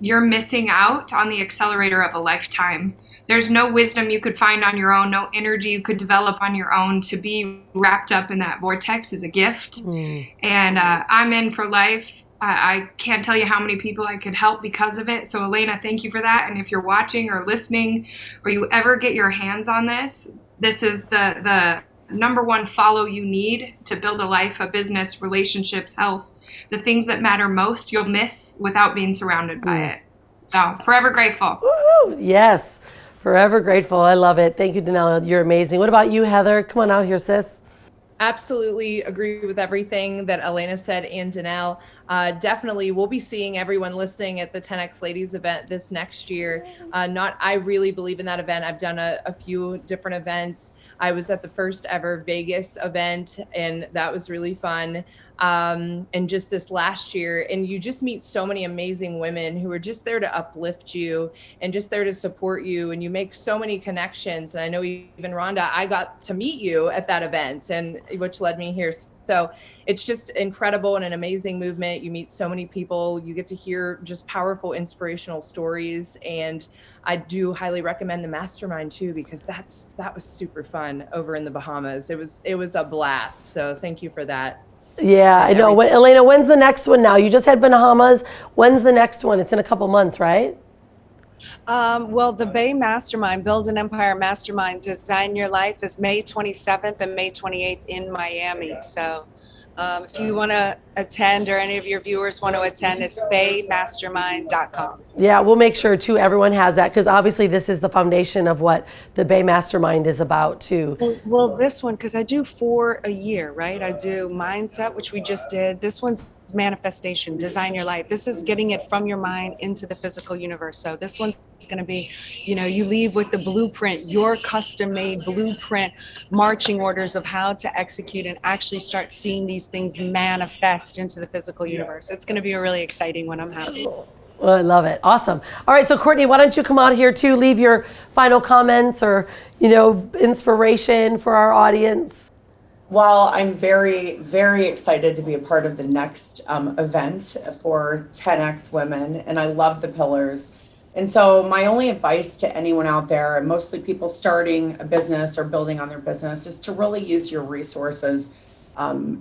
you're missing out on the accelerator of a lifetime. There's no wisdom you could find on your own, no energy you could develop on your own. To be wrapped up in that vortex is a gift. And I'm in for life. I can't tell you how many people I could help because of it. So Elena, thank you for that. And if you're watching or listening, or you ever get your hands on this, this is the number one follow you need to build a life, a business, relationships, health. The things that matter most, you'll miss without being surrounded by it. So forever grateful. Woo-hoo. Yes, forever grateful. I love it. Thank you, Danelle. You're amazing. What about you, Heather? Come on out here, sis. Absolutely agree with everything that Elena said and Danelle. Definitely, we'll be seeing everyone listening at the 10X Ladies event this next year. I really believe in that event. I've done a few different events. I was at the first ever Vegas event, and that was really fun. And just this last year, and you just meet so many amazing women who are just there to uplift you and just there to support you, and you make so many connections. And I know even Rhonda, I got to meet you at that event, and which led me here. So it's just incredible and an amazing movement. You meet so many people, you get to hear just powerful, inspirational stories. And I do highly recommend the mastermind too, because that was super fun over in the Bahamas. It was a blast. So thank you for that. Yeah, I know. Elena, when's the next one now? You just had Bahamas. When's the next one? It's in a couple months, right? Well, the Bay Mastermind, Build an Empire Mastermind, Design Your Life is May 27th and May 28th in Miami. So if you want to attend, or any of your viewers want to attend, it's baymastermind.com. Yeah, we'll make sure too everyone has that, because obviously this is the foundation of what the Bay Mastermind is about too. Well, this one, because I do 4 a year, right? I do mindset, which we just did. This one's manifestation, design your life. This is getting it from your mind into the physical universe. So this one's going to be, you leave with the blueprint, your custom made blueprint, marching orders of how to execute and actually start seeing these things manifest into the physical universe. It's going to be a really exciting one. I'm happy. Well, I love it. Awesome. All right, so Kortney, why don't you come out here too, leave your final comments or, inspiration for our audience. Well, I'm very, very excited to be a part of the next event for 10X Women, and I love the pillars. And so my only advice to anyone out there, and mostly people starting a business or building on their business, is to really use your resources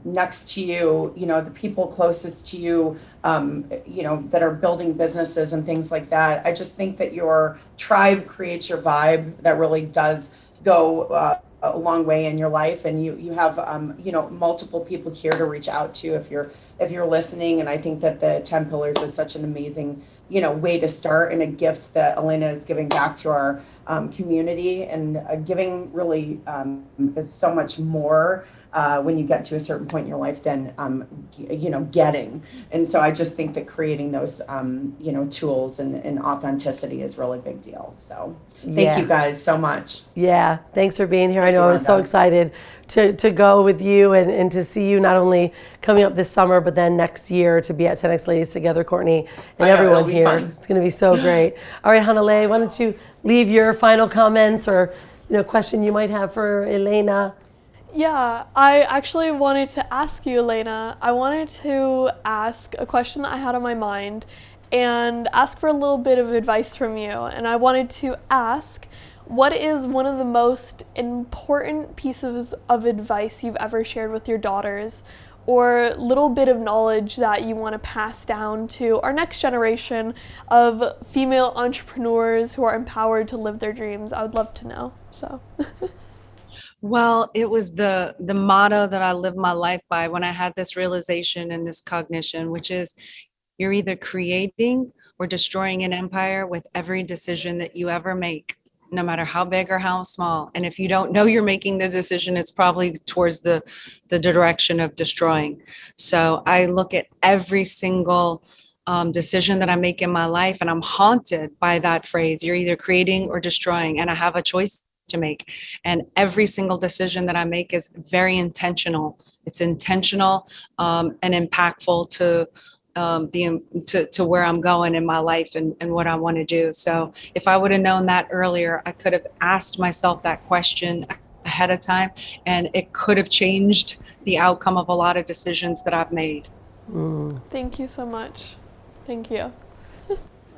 next to you, the people closest to you, that are building businesses and things like that. I just think that your tribe creates your vibe. That really does go a long way in your life, and you have multiple people here to reach out to if you're listening. And I think that the 10 pillars is such an amazing way to start, and a gift that Elena is giving back to our community. And giving really is so much more when you get to a certain point in your life than getting. And so I just think that creating those tools and authenticity is really a big deal. So thank you guys so much. Yeah, thanks for being here. I Thank you, know I was so Rhonda. excited to go with you and to see you not only coming up this summer, but then next year to be at 10X Ladies Together, Kortney, and I know, everyone it'll be here. fun. It's going to be so great. All right, Hanalei, why don't you leave your final comments or question you might have for Elena? Yeah, I actually wanted to ask you, Elena. I wanted to ask a question that I had on my mind and ask for a little bit of advice from you. And I wanted to ask, what is one of the most important pieces of advice you've ever shared with your daughters, or little bit of knowledge that you want to pass down to our next generation of female entrepreneurs who are empowered to live their dreams? I would love to know. So. Well, it was the motto that I lived my life by when I had this realization and this cognition, which is you're either creating or destroying an empire with every decision that you ever make, no matter how big or how small. And if you don't know you're making the decision, it's probably towards the direction of destroying. So I look at every single decision that I make in my life, and I'm haunted by that phrase, you're either creating or destroying, and I have a choice to make. And every single decision that I make is very intentional. It's intentional and impactful to to where I'm going in my life and what I want to do. So if I would have known that earlier, I could have asked myself that question ahead of time, and it could have changed the outcome of a lot of decisions that I've made. Thank you so much. Thank you.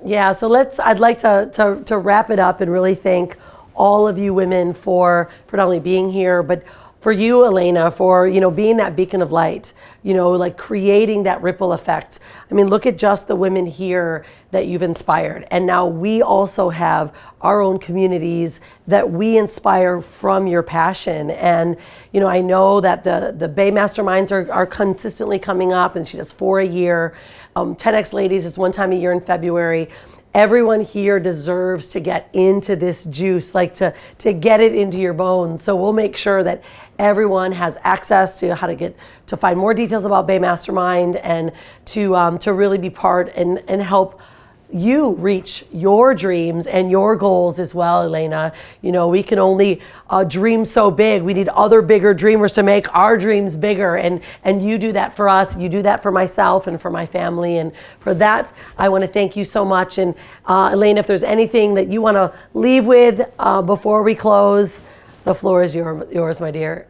Yeah, so I'd like to wrap it up and really thank all of you women for not only being here, but for you, Elena, for being that beacon of light, like creating that ripple effect. I mean, look at just the women here that you've inspired. And now we also have our own communities that we inspire from your passion. And, I know that the Bay Masterminds are consistently coming up, and she does 4 a year. 10X Ladies is 1 time a year in February. Everyone here deserves to get into this juice, like to get it into your bones. So we'll make sure that everyone has access to how to find more details about Bay Mastermind, and to really be part and help you reach your dreams and your goals as well, Elena. We can only dream so big. We need other bigger dreamers to make our dreams bigger. And you do that for us. You do that for myself and for my family. And for that, I want to thank you so much. And Elena, if there's anything that you want to leave with before we close, the floor is yours, my dear.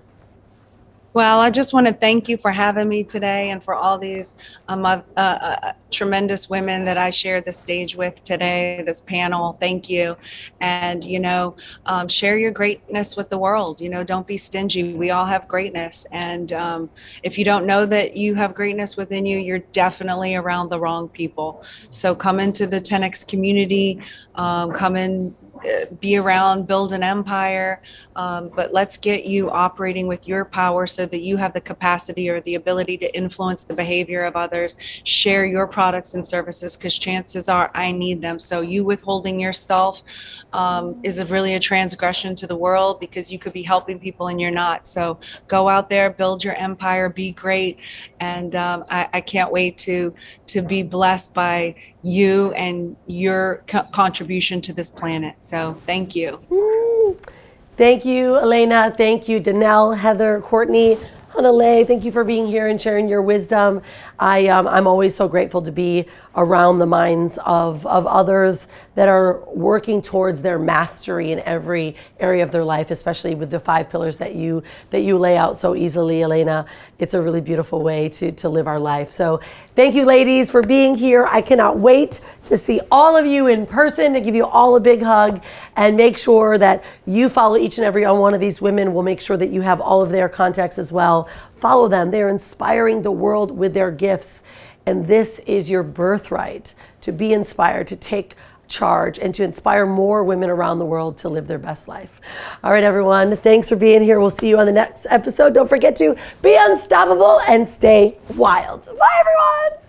Well, I just want to thank you for having me today, and for all these tremendous women that I shared the stage with today, this panel. Thank you. And, share your greatness with the world. Don't be stingy. We all have greatness. And if you don't know that you have greatness within you, you're definitely around the wrong people. So come into the 10X community, come in, be around, build an empire, but let's get you operating with your power so that you have the capacity or the ability to influence the behavior of others. Share your products and services, because chances are I need them. So you withholding yourself is really a transgression to the world, because you could be helping people and you're not. So go out there, build your empire, be great. And I can't wait to be blessed by you and your contribution to this planet. So thank you. Thank you, Elena. Thank you, Danelle, Heather, Kortney, Lay, thank you for being here and sharing your wisdom. I'm always so grateful to be around the minds of others that are working towards their mastery in every area of their life, especially with the 5 pillars that you lay out so easily, Elena. It's a really beautiful way to live our life. So thank you, ladies, for being here. I cannot wait to see all of you in person, to give you all a big hug, and make sure that you follow each and every one of these women. We'll make sure that you have all of their contacts as well. Follow them. They're inspiring the world with their gifts. And this is your birthright, to be inspired, to take charge, and to inspire more women around the world to live their best life. All right, everyone. Thanks for being here. We'll see you on the next episode. Don't forget to be unstoppable and stay wild. Bye, everyone.